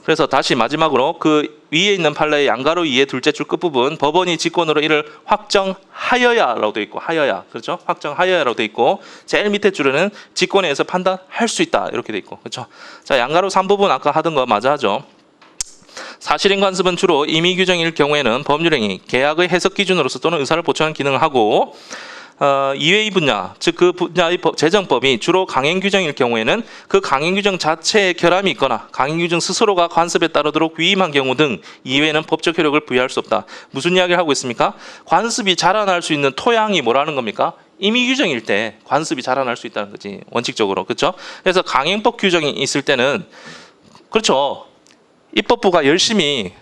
그래서 다시 마지막으로 그 위에 있는 판례의 양가로 2의 둘째 줄 끝부분 법원이 직권으로 이를 확정하여야라고 되어 있고 하여야 그렇죠? 확정하여야라고 되어 있고 제일 밑에 줄에는 직권에 의해서 판단할 수 있다 이렇게 되어 있고 그렇죠? 자 양가로 3부분 아까 하던 거 맞아 하죠. 사실인 관습은 주로 임의 규정일 경우에는 법률행위, 계약의 해석 기준으로서 또는 의사를 보충하는 기능을 하고 이외의 분야, 즉 그 분야의 재정법이 주로 강행 규정일 경우에는 그 강행 규정 자체에 결함이 있거나 강행 규정 스스로가 관습에 따르도록 위임한 경우 등 이외에는 법적 효력을 부여할 수 없다. 무슨 이야기를 하고 있습니까? 관습이 자라날 수 있는 토양이 뭐라는 겁니까? 임의 규정일 때 관습이 자라날 수 있다는 거지 원칙적으로 그렇죠? 그래서 강행법 규정이 있을 때는 그렇죠. 입법부가 열심히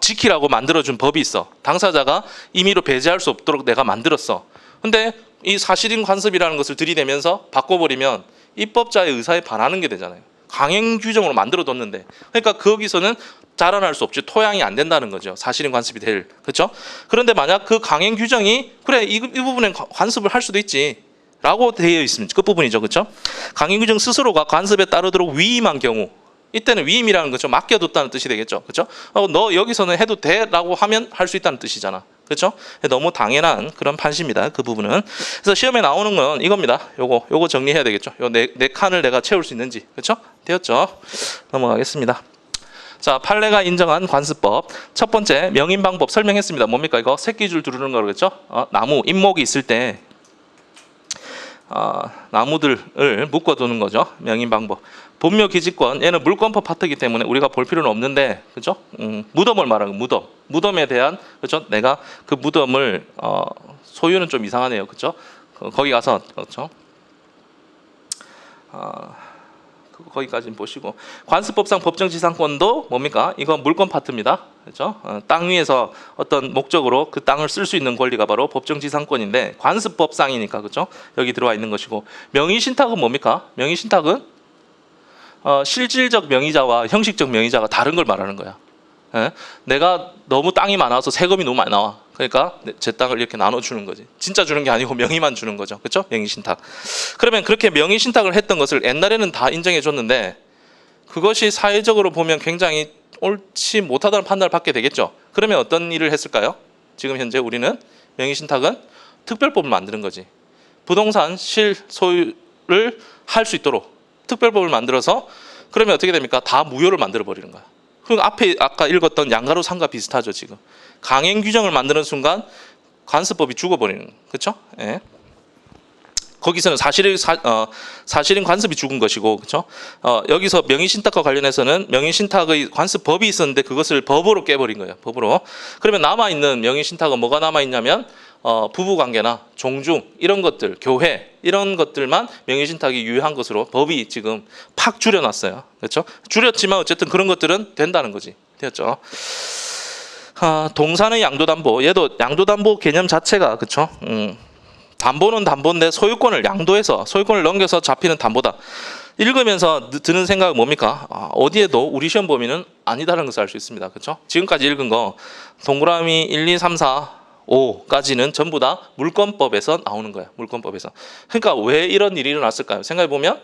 지키라고 만들어준 법이 있어. 당사자가 임의로 배제할 수 없도록 내가 만들었어. 근데 이 사실인 관습이라는 것을 들이대면서 바꿔버리면 입법자의 의사에 반하는 게 되잖아요. 강행 규정으로 만들어뒀는데 그러니까 거기서는 자라날 수 없지 토양이 안 된다는 거죠. 사실인 관습이 될 그렇죠? 그런데 만약 그 강행 규정이 그래 이 부분엔 관습을 할 수도 있지 라고 되어 있으면 끝부분이죠. 그렇죠? 강행 규정 스스로가 관습에 따르도록 위임한 경우 이때는 위임이라는 거죠. 맡겨뒀다는 뜻이 되겠죠. 그렇죠? 너 여기서는 해도 돼라고 하면 할 수 있다는 뜻이잖아. 그렇죠? 너무 당연한 그런 판시입니다. 그 부분은. 그래서 시험에 나오는 건 이겁니다. 요거 정리해야 되겠죠. 요 네 칸을 내가 채울 수 있는지. 그렇죠? 되었죠? 넘어가겠습니다. 자, 판례가 인정한 관습법. 첫 번째 명인 방법 설명했습니다. 뭡니까 이거? 새끼줄 두르는 거겠죠? 나무 잎목이 있을 때 나무들을 묶어두는 거죠. 명인 방법. 본묘 기지권 얘는 물권법 파트이기 때문에 우리가 볼 필요는 없는데 그죠? 무덤을 말하는 무덤에 대한 그죠? 내가 그 무덤을 소유는 좀 이상하네요. 그죠? 거기 가서 그렇죠? 거기까지 보시고 관습법상 법정지상권도 뭡니까? 이건 물권 파트입니다. 그렇죠? 땅 위에서 어떤 목적으로 그 땅을 쓸 수 있는 권리가 바로 법정지상권인데 관습법상이니까 그렇죠? 여기 들어와 있는 것이고 명의신탁은 뭡니까? 명의신탁은 실질적 명의자와 형식적 명의자가 다른 걸 말하는 거야. 예? 내가 너무 땅이 많아서 세금이 너무 많이 나와. 그러니까 제 땅을 이렇게 나눠주는 거지. 진짜 주는 게 아니고 명의만 주는 거죠. 그렇죠? 명의신탁. 그러면 그렇게 명의신탁을 했던 것을 옛날에는 다 인정해 줬는데 그것이 사회적으로 보면 굉장히 옳지 못하다는 판단을 받게 되겠죠. 그러면 어떤 일을 했을까요? 지금 현재 우리는 명의신탁은 특별법을 만드는 거지. 부동산 실소유를 할 수 있도록 특별법을 만들어서 그러면 어떻게 됩니까? 다 무효를 만들어 버리는 거야. 그리고 앞에 아까 읽었던 양가로 3과 비슷하죠. 지금 강행 규정을 만드는 순간 관습법이 죽어버리는 그렇죠? 예. 거기서는 사실인 관습이 죽은 것이고 그렇죠? 여기서 명의신탁과 관련해서는 명의신탁의 관습법이 있었는데 그것을 법으로 깨버린 거예요. 법으로. 그러면 남아있는 명의신탁은 뭐가 남아있냐면 부부관계나 종중 이런 것들 교회 이런 것들만 명의신탁이 유효한 것으로 법이 지금 팍 줄여놨어요. 그렇죠? 줄였지만 어쨌든 그런 것들은 된다는 거지. 되었죠? 동산의 양도담보 얘도 양도담보 개념 자체가 그렇죠? 담보는 담보인데 소유권을 양도해서 소유권을 넘겨서 잡히는 담보다. 읽으면서 드는 생각은 뭡니까? 어디에도 우리 시험 범위는 아니다라는 것을 알 수 있습니다. 그렇죠? 지금까지 읽은 거 동그라미 1, 2, 3, 4, 5까지는 전부 다 물권법에서 나오는 거예요. 물권법에서. 그러니까 왜 이런 일이 일어났을까요? 생각해 보면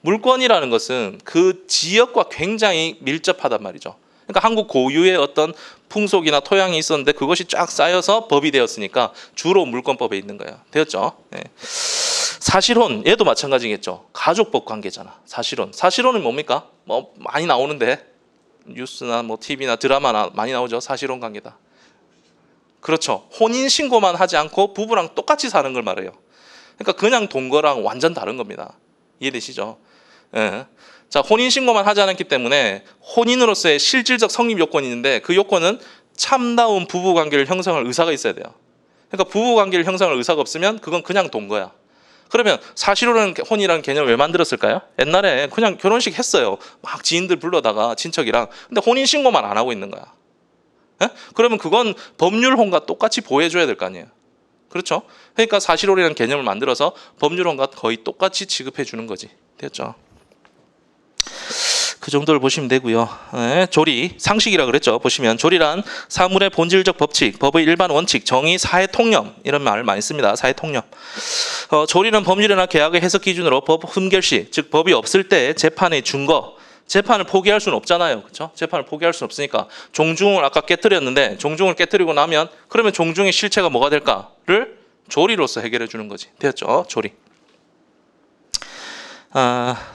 물권이라는 것은 그 지역과 굉장히 밀접하단 말이죠. 그러니까 한국 고유의 어떤 풍속이나 토양이 있었는데 그것이 쫙 쌓여서 법이 되었으니까 주로 물권법에 있는 거예요. 되었죠? 네. 사실혼 얘도 마찬가지겠죠. 가족법 관계잖아. 사실혼은 뭡니까? 뭐 많이 나오는데 뉴스나 뭐 TV나 드라마나 많이 나오죠. 사실혼 관계다. 그렇죠. 혼인 신고만 하지 않고 부부랑 똑같이 사는 걸 말해요. 그러니까 그냥 동거랑 완전 다른 겁니다. 이해되시죠? 예. 자, 혼인신고만 하지 않았기 때문에 혼인으로서의 실질적 성립 요건이 있는데 그 요건은 참다운 부부관계를 형성할 의사가 있어야 돼요. 그러니까 부부관계를 형성할 의사가 없으면 그건 그냥 동거야. 그러면 사실혼이라는 혼이라는 개념을 왜 만들었을까요? 옛날에 그냥 결혼식 했어요. 막 지인들 불러다가 친척이랑. 근데 혼인신고만 안 하고 있는 거야. 예? 그러면 그건 법률혼과 똑같이 보호해줘야 될 거 아니에요. 그렇죠? 그러니까 사실혼이라는 개념을 만들어서 법률혼과 거의 똑같이 취급해 주는 거지. 됐죠? 그 정도를 보시면 되고요. 예, 조리, 상식이라 그랬죠. 보시면 조리란 사물의 본질적 법칙, 법의 일반 원칙, 정의, 사회 통념 이런 말을 많이 씁니다. 사회 통념. 조리는 법률이나 계약의 해석 기준으로 법 흠결 시, 즉 법이 없을 때 재판의 준거, 재판을 포기할 수는 없잖아요. 그렇죠? 재판을 포기할 수는 없으니까 종중을 아까 깨뜨렸는데 종중을 깨뜨리고 나면 그러면 종중의 실체가 뭐가 될까를 조리로서 해결해 주는 거지. 되었죠? 조리.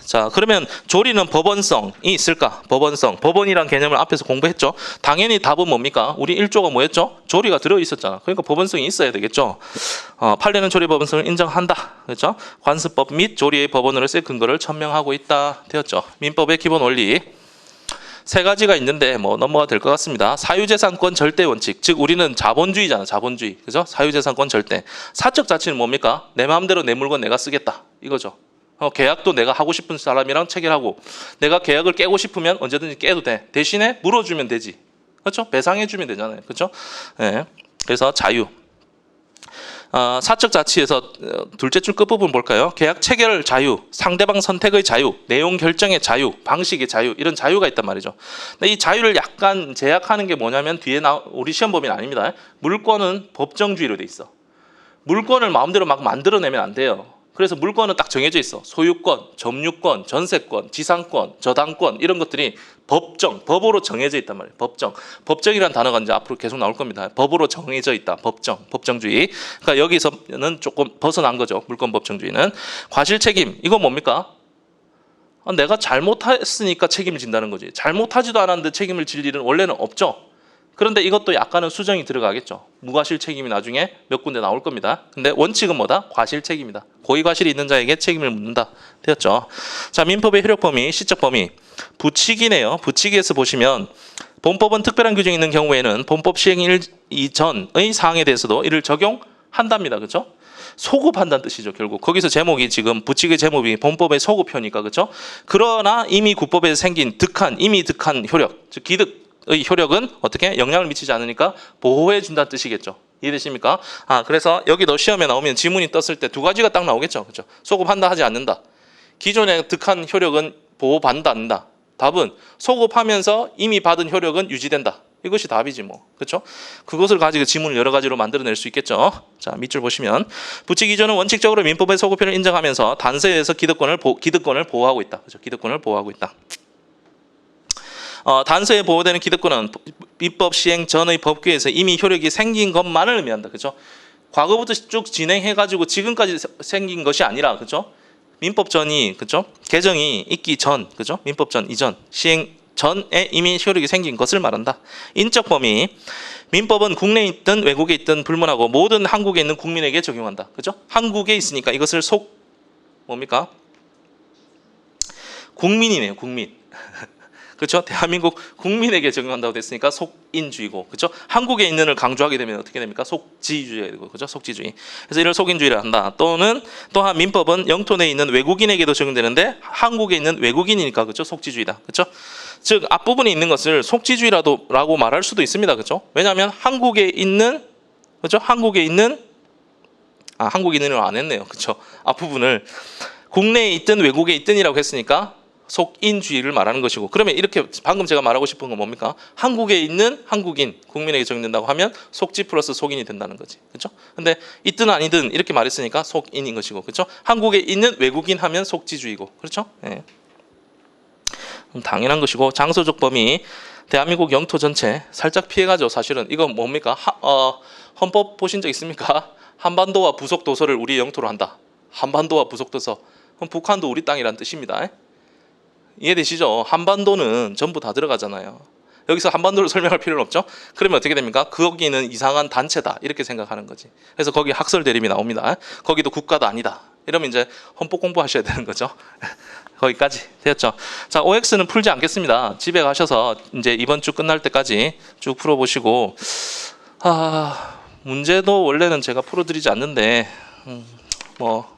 자, 그러면 조리는 법원성이 있을까? 법원성. 법원이란 개념을 앞에서 공부했죠. 당연히 답은 뭡니까? 우리 1조가 뭐였죠? 조리가 들어있었잖아. 그러니까 법원성이 있어야 되겠죠. 판례는 조리 법원성을 인정한다. 그렇죠? 관습법 및 조리의 법원으로서의 근거를 천명하고 있다. 되었죠. 민법의 기본 원리. 세 가지가 있는데 뭐 넘어가 될 것 같습니다. 사유재산권 절대 원칙, 즉 우리는 자본주의잖아, 자본주의, 그죠? 사유재산권 절대. 사적 자치는 뭡니까? 내 마음대로 내 물건 내가 쓰겠다, 이거죠. 계약도 내가 하고 싶은 사람이랑 체결하고, 내가 계약을 깨고 싶으면 언제든지 깨도 돼. 대신에 물어주면 되지, 그렇죠? 배상해주면 되잖아요, 그렇죠? 네. 그래서 자유. 사적 자치에서 둘째 줄 끝부분 볼까요? 계약 체결 자유, 상대방 선택의 자유, 내용 결정의 자유, 방식의 자유, 이런 자유가 있단 말이죠. 근데 이 자유를 약간 제약하는 게 뭐냐면 뒤에 우리 시험 범위는 아닙니다. 물권은 법정주의로 돼 있어. 물권을 마음대로 막 만들어내면 안 돼요. 그래서 물권은 딱 정해져 있어. 소유권, 점유권, 전세권, 지상권, 저당권 이런 것들이 법으로 정해져 있단 말이에요. 법정이라는 단어가 이제 앞으로 계속 나올 겁니다. 법으로 정해져 있다. 법정주의. 그러니까 여기서는 조금 벗어난 거죠. 물권 법정주의는. 과실 책임, 이건 뭡니까? 내가 잘못했으니까 책임을 진다는 거지. 잘못하지도 않았는데 책임을 질 일은 원래는 없죠. 그런데 이것도 약간은 수정이 들어가겠죠. 무과실 책임이 나중에 몇 군데 나올 겁니다. 근데 원칙은 뭐다? 과실 책임이다. 고의 과실이 있는 자에게 책임을 묻는다. 되었죠. 자, 민법의 효력 범위, 시적 범위. 부칙이네요. 부칙에서 보시면 본법은 특별한 규정이 있는 경우에는 본법 시행 이전의 사항에 대해서도 이를 적용한답니다. 그렇죠? 소급한다는 뜻이죠. 결국 거기서 제목이 지금 부칙의 제목이 본법의 소급표니까, 그렇죠? 그러나 이미 국법에서 생긴 이미 득한 효력, 즉 기득 의 효력은 어떻게 영향을 미치지 않으니까 보호해 준다는 뜻이겠죠. 이해되십니까? 그래서 여기도 시험에 나오면 지문이 떴을 때 두 가지가 딱 나오겠죠. 그렇죠? 소급한다, 하지 않는다. 기존에 득한 효력은 보호받는다, 않는다. 답은 소급하면서 이미 받은 효력은 유지된다. 이것이 답이지 뭐. 그렇죠? 그것을 가지고 지문을 여러 가지로 만들어낼 수 있겠죠. 자, 밑줄 보시면 부칙 이전은 원칙적으로 민법의 소급표를 인정하면서 단서에 의해서 기득권을 보호하고 있다. 그렇죠? 기득권을 보호하고 있다. 단서에 보호되는 기득권은 입법 시행 전의 법규에서 이미 효력이 생긴 것만을 의미한다. 그렇죠? 과거부터 쭉 진행해가지고 지금까지 생긴 것이 아니라, 그렇죠? 민법 전이, 그렇죠? 개정이 있기 전, 그렇죠? 민법 전 이전 시행 전에 이미 효력이 생긴 것을 말한다. 인적 범위. 민법은 국내에 있든 외국에 있든 불문하고 모든 한국에 있는 국민에게 적용한다. 그렇죠? 한국에 있으니까 이것을 뭡니까? 국민이네요. 국민. 그렇죠? 대한민국 국민에게 적용한다고 됐으니까 속인주의고, 그렇죠? 한국에 있는을 강조하게 되면 어떻게 됩니까? 속지주의가 되고, 그렇죠? 속지주의. 그래서 이를 속인주의를 한다. 또한 민법은 영토 내에 있는 외국인에게도 적용되는데 한국에 있는 외국인이니까, 그렇죠? 속지주의다. 그렇죠? 즉 앞부분에 있는 것을 속지주의라고 말할 수도 있습니다. 그렇죠? 왜냐하면 한국에 있는, 그렇죠? 한국인을 안 했네요. 그렇죠? 앞부분을 국내에 있든 외국에 있든이라고 했으니까 속인주의를 말하는 것이고, 그러면 이렇게 방금 제가 말하고 싶은 건 뭡니까? 한국에 있는 한국인 국민에게 적용된다고 하면 속지 플러스 속인이 된다는 거지. 그렇죠? 근데 있든 아니든 이렇게 말했으니까 속인인 것이고, 그렇죠? 한국에 있는 외국인 하면 속지주의고, 그렇죠? 네. 당연한 것이고, 장소적 범위 대한민국 영토 전체 살짝 피해가죠. 사실은 이건 뭡니까? 헌법 보신 적 있습니까? 한반도와 부속 도서를 우리 영토로 한다. 한반도와 부속 도서. 그럼 북한도 우리 땅이란 뜻입니다. 이해되시죠? 한반도는 전부 다 들어가잖아요. 여기서 한반도를 설명할 필요는 없죠? 그러면 어떻게 됩니까? 거기는 이상한 단체다, 이렇게 생각하는 거지. 그래서 거기 학설 대립이 나옵니다. 거기도 국가도 아니다. 이러면 이제 헌법 공부하셔야 되는 거죠. 거기까지 되었죠? 자, OX는 풀지 않겠습니다. 집에 가셔서 이제 이번 주 끝날 때까지 쭉 풀어보시고, 문제도 원래는 제가 풀어드리지 않는데 뭐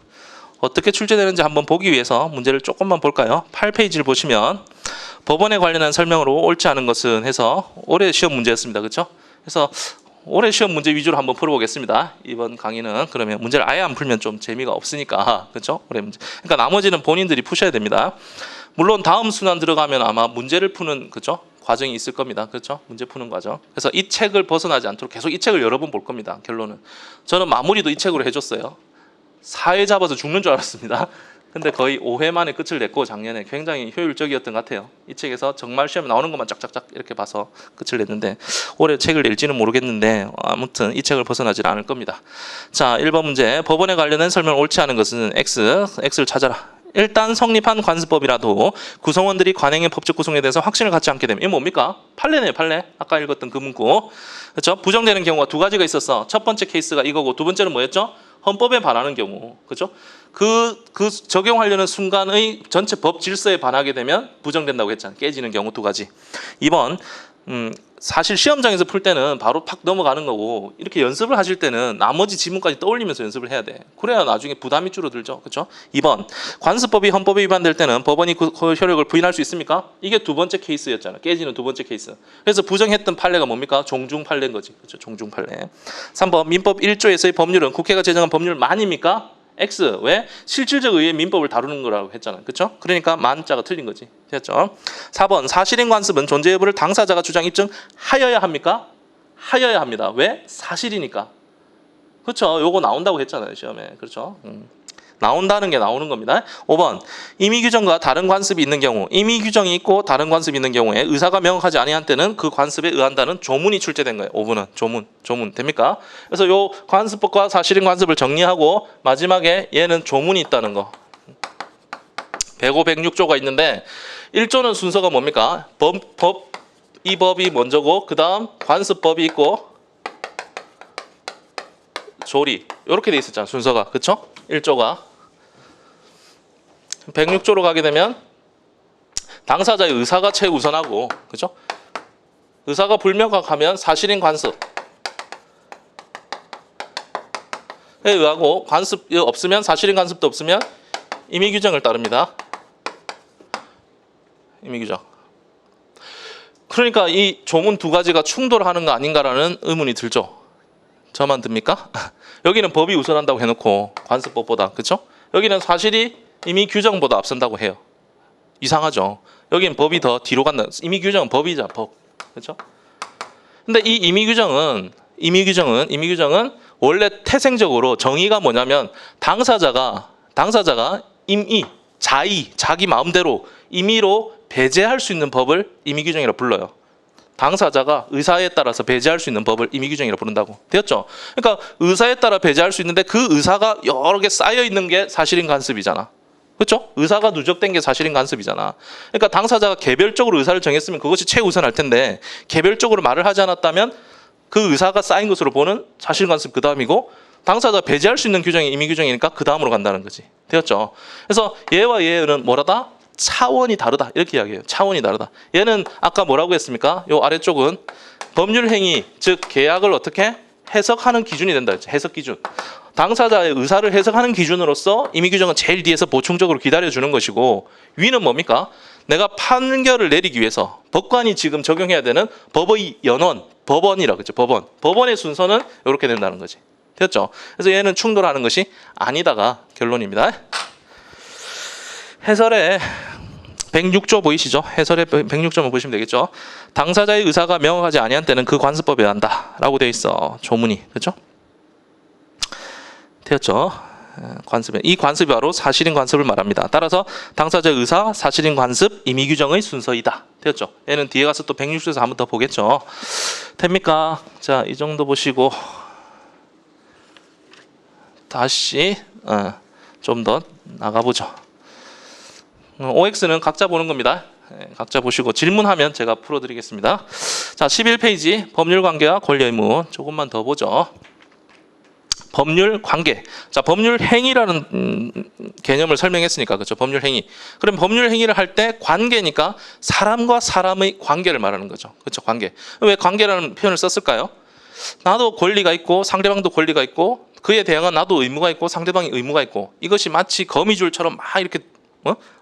어떻게 출제되는지 한번 보기 위해서 문제를 조금만 볼까요? 8페이지를 보시면 법원에 관련한 설명으로 옳지 않은 것은 해서 올해 시험 문제였습니다. 그렇죠? 그래서 올해 시험 문제 위주로 한번 풀어보겠습니다. 이번 강의는 그러면 문제를 아예 안 풀면 좀 재미가 없으니까 그렇죠? 올해 문제. 그러니까 나머지는 본인들이 푸셔야 됩니다. 물론 다음 순환 들어가면 아마 문제를 푸는 그렇죠? 과정이 있을 겁니다. 그렇죠? 문제 푸는 과정. 그래서 이 책을 벗어나지 않도록 계속 이 책을 여러 번 볼 겁니다. 결론은. 저는 마무리도 이 책으로 해줬어요. 4회 잡아서 죽는 줄 알았습니다. 근데 거의 5회 만에 끝을 냈고 작년에 굉장히 효율적이었던 것 같아요. 이 책에서 정말 시험에 나오는 것만 짝짝짝 이렇게 봐서 끝을 냈는데 올해 책을 낼지는 모르겠는데 아무튼 이 책을 벗어나질 않을 겁니다. 자, 1번 문제. 법원에 관련된 설명을 옳지 않은 것은 X를 찾아라. 일단 성립한 관습법이라도 구성원들이 관행의 법적 구성에 대해서 확신을 갖지 않게 되면 이게 뭡니까? 판례네요, 판례. 아까 읽었던 그 문구. 그렇죠? 부정되는 경우가 두 가지가 있었어. 첫 번째 케이스가 이거고 두 번째는 뭐였죠? 헌법에 반하는 경우. 그렇죠? 그 적용하려는 순간의 전체 법 질서에 반하게 되면 부정된다고 했잖아요. 깨지는 경우 두 가지. 2번 사실 시험장에서 풀 때는 바로 팍 넘어가는 거고 이렇게 연습을 하실 때는 나머지 지문까지 떠올리면서 연습을 해야 돼. 그래야 나중에 부담이 줄어들죠. 그렇죠? 2번 관습법이 헌법에 위반될 때는 법원이 그 효력을 부인할 수 있습니까? 이게 두 번째 케이스였잖아. 깨지는 두 번째 케이스. 그래서 부정했던 판례가 뭡니까? 종중 판례인 거지. 그렇죠? 종중 판례. 3번 민법 1조에서의 법률은 국회가 제정한 법률만입니까? X. 왜? 실질적 의의 민법을 다루는 거라고 했잖아요. 그렇죠? 그러니까 만자가 틀린 거지. 됐죠? 4번 사실인 관습은 존재 여부를 당사자가 주장 입증하여야 합니까? 하여야 합니다. 왜? 사실이니까. 그렇죠? 요거 나온다고 했잖아요. 시험에. 그렇죠? 나온다는 게 나오는 겁니다. 5번 임의 규정과 다른 관습이 있는 경우 임의 규정이 있고 다른 관습이 있는 경우에 의사가 명확하지 아니한 때는 그 관습에 의한다는 조문이 출제된 거예요. 5번은 조문 됩니까? 그래서 요 관습법과 사실인 관습을 정리하고 마지막에 얘는 조문이 있다는 거. 105, 106조가 있는데 1조는 순서가 뭡니까? 이 법이 먼저고 그 다음 관습법이 있고 조리 이렇게 돼 있었잖아. 순서가. 그렇죠? 1조가 106조로 가게 되면 당사자의 의사가 최우선하고 그죠? 의사가 불명확하면 사실인 관습에 의하고 관습이 없으면 사실인 관습도 없으면 임의 규정을 따릅니다. 임의 규정. 그러니까 이 조문 두 가지가 충돌하는 거 아닌가라는 의문이 들죠. 저만 듭니까? 여기는 법이 우선한다고 해놓고 관습법보다 그렇죠? 여기는 사실이 임의 규정보다 앞선다고 해요. 이상하죠. 여기는 법이 더 뒤로 간다. 임의 규정은 법이자 법. 그렇죠? 근데 이 임의 규정은 원래 태생적으로 정의가 뭐냐면 당사자가 임의, 자기 마음대로 임의로 배제할 수 있는 법을 임의 규정이라 불러요. 당사자가 의사에 따라서 배제할 수 있는 법을 임의 규정이라 부른다고. 되었죠? 그러니까 의사에 따라 배제할 수 있는데 그 의사가 여러 개 쌓여 있는 게 사실인 관습이잖아. 그렇죠? 의사가 누적된 게 사실인 관습이잖아. 그러니까 당사자가 개별적으로 의사를 정했으면 그것이 최우선할 텐데 개별적으로 말을 하지 않았다면 그 의사가 쌓인 것으로 보는 사실인 관습 그 다음이고 당사자가 배제할 수 있는 규정이 임의 규정이니까 그 다음으로 간다는 거지. 되었죠? 그래서 얘와 얘는 뭐라다? 차원이 다르다. 이렇게 이야기해요. 차원이 다르다. 얘는 아까 뭐라고 했습니까? 요 아래쪽은 법률 행위, 즉 계약을 어떻게 해석하는 기준이 된다. 해석 기준. 당사자의 의사를 해석하는 기준으로서 임의 규정은 제일 뒤에서 보충적으로 기다려주는 것이고 위는 뭡니까? 내가 판결을 내리기 위해서 법관이 지금 적용해야 되는 법의 연원, 법원이라고 그랬죠. 법원의 순서는 이렇게 된다는 거지. 됐죠? 그래서 얘는 충돌하는 것이 아니다가 결론입니다. 해설에 106조 보이시죠? 해설의 106조만 보시면 되겠죠? 당사자의 의사가 명확하지 아니한 때는 그 관습법에 한다 라고 되어 있어. 조문이. 그렇죠? 되었죠? 관습에. 이 관습이 바로 사실인 관습을 말합니다. 따라서 당사자의 의사, 사실인 관습, 임의 규정의 순서이다. 되었죠? 얘는 뒤에 가서 또 106조에서 한 번 더 보겠죠? 됩니까? 자, 이 정도 보시고 다시 좀 더 나가보죠. OX는 각자 보는 겁니다. 각자 보시고 질문하면 제가 풀어드리겠습니다. 자, 11페이지 법률 관계와 권리 의무 조금만 더 보죠. 법률 관계. 자, 법률 행위라는 개념을 설명했으니까 그렇죠. 법률 행위. 그럼 법률 행위를 할 때 관계니까 사람과 사람의 관계를 말하는 거죠. 그렇죠. 관계. 왜 관계라는 표현을 썼을까요? 나도 권리가 있고 상대방도 권리가 있고 그에 대응한 나도 의무가 있고 상대방이 의무가 있고 이것이 마치 거미줄처럼 막 이렇게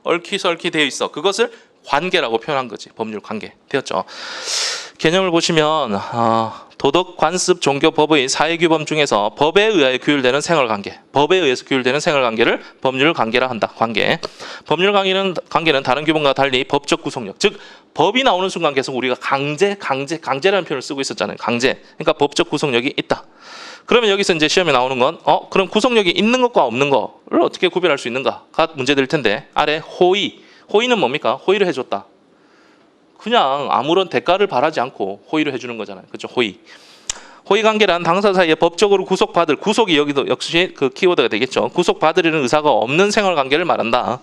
얽히설키 되어 있어. 그것을 관계라고 표현한 거지. 법률 관계 되었죠. 개념을 보시면 도덕, 관습, 종교, 법의 사회규범 중에서 법에 의하여 규율되는 생활관계, 법에 의해서 규율되는 생활관계를 법률관계라 한다. 관계. 법률관계는 다른 규범과 달리 법적 구속력, 즉 법이 나오는 순간 계속 우리가 강제라는 표현을 쓰고 있었잖아요. 강제. 그러니까 법적 구속력이 있다. 그러면 여기서 이제 시험에 나오는 건 그럼 구속력이 있는 것과 없는 거를 어떻게 구별할 수 있는가가 문제될 텐데, 아래 호의는 뭡니까? 호의를 해줬다. 그냥 아무런 대가를 바라지 않고 호의를 해주는 거잖아요. 그렇죠? 호의 관계란 당사 사이에 법적으로 구속받을, 구속이 여기도 역시 그 키워드가 되겠죠. 구속받으려는 의사가 없는 생활 관계를 말한다.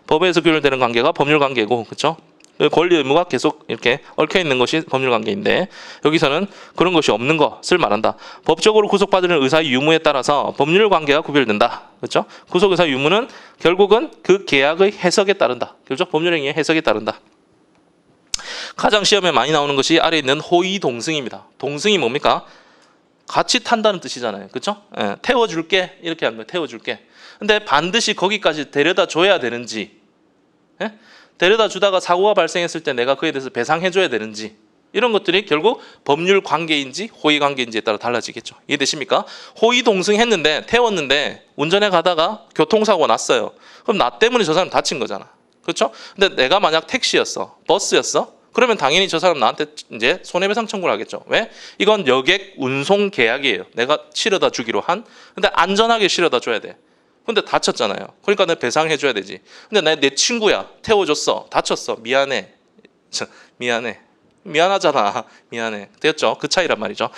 법에서 규율되는 관계가 법률 관계고, 그렇죠? 권리 의무가 계속 이렇게 얽혀 있는 것이 법률 관계인데, 여기서는 그런 것이 없는 것을 말한다. 법적으로 구속받으려는 의사의 유무에 따라서 법률 관계가 구별된다. 그렇죠? 구속 의사 유무는 결국은 그 계약의 해석에 따른다. 그렇죠? 법률 행위의 해석에 따른다. 가장 시험에 많이 나오는 것이 아래에 있는 호의 동승입니다. 동승이 뭡니까? 같이 탄다는 뜻이잖아요. 그렇죠? 태워줄게 이렇게 하는 거예요. 태워줄게. 근데 반드시 거기까지 데려다 줘야 되는지, 데려다 주다가 사고가 발생했을 때 내가 그에 대해서 배상해 줘야 되는지, 이런 것들이 결국 법률 관계인지 호의 관계인지에 따라 달라지겠죠. 이해되십니까? 호의 동승했는데, 태웠는데 운전해 가다가 교통사고가 났어요. 그럼 나 때문에 저 사람 다친 거잖아. 그렇죠? 근데 내가 만약 택시였어, 버스였어, 그러면 당연히 저 사람 나한테 이제 손해배상 청구를 하겠죠. 왜? 이건 여객 운송 계약이에요. 내가 실어다 주기로 한. 근데 안전하게 실어다 줘야 돼. 근데 다쳤잖아요. 그러니까 내가 배상해 줘야 되지. 근데 내 친구야. 태워줬어. 다쳤어. 미안해. 미안하잖아. 미안해. 되었죠? 그 차이란 말이죠.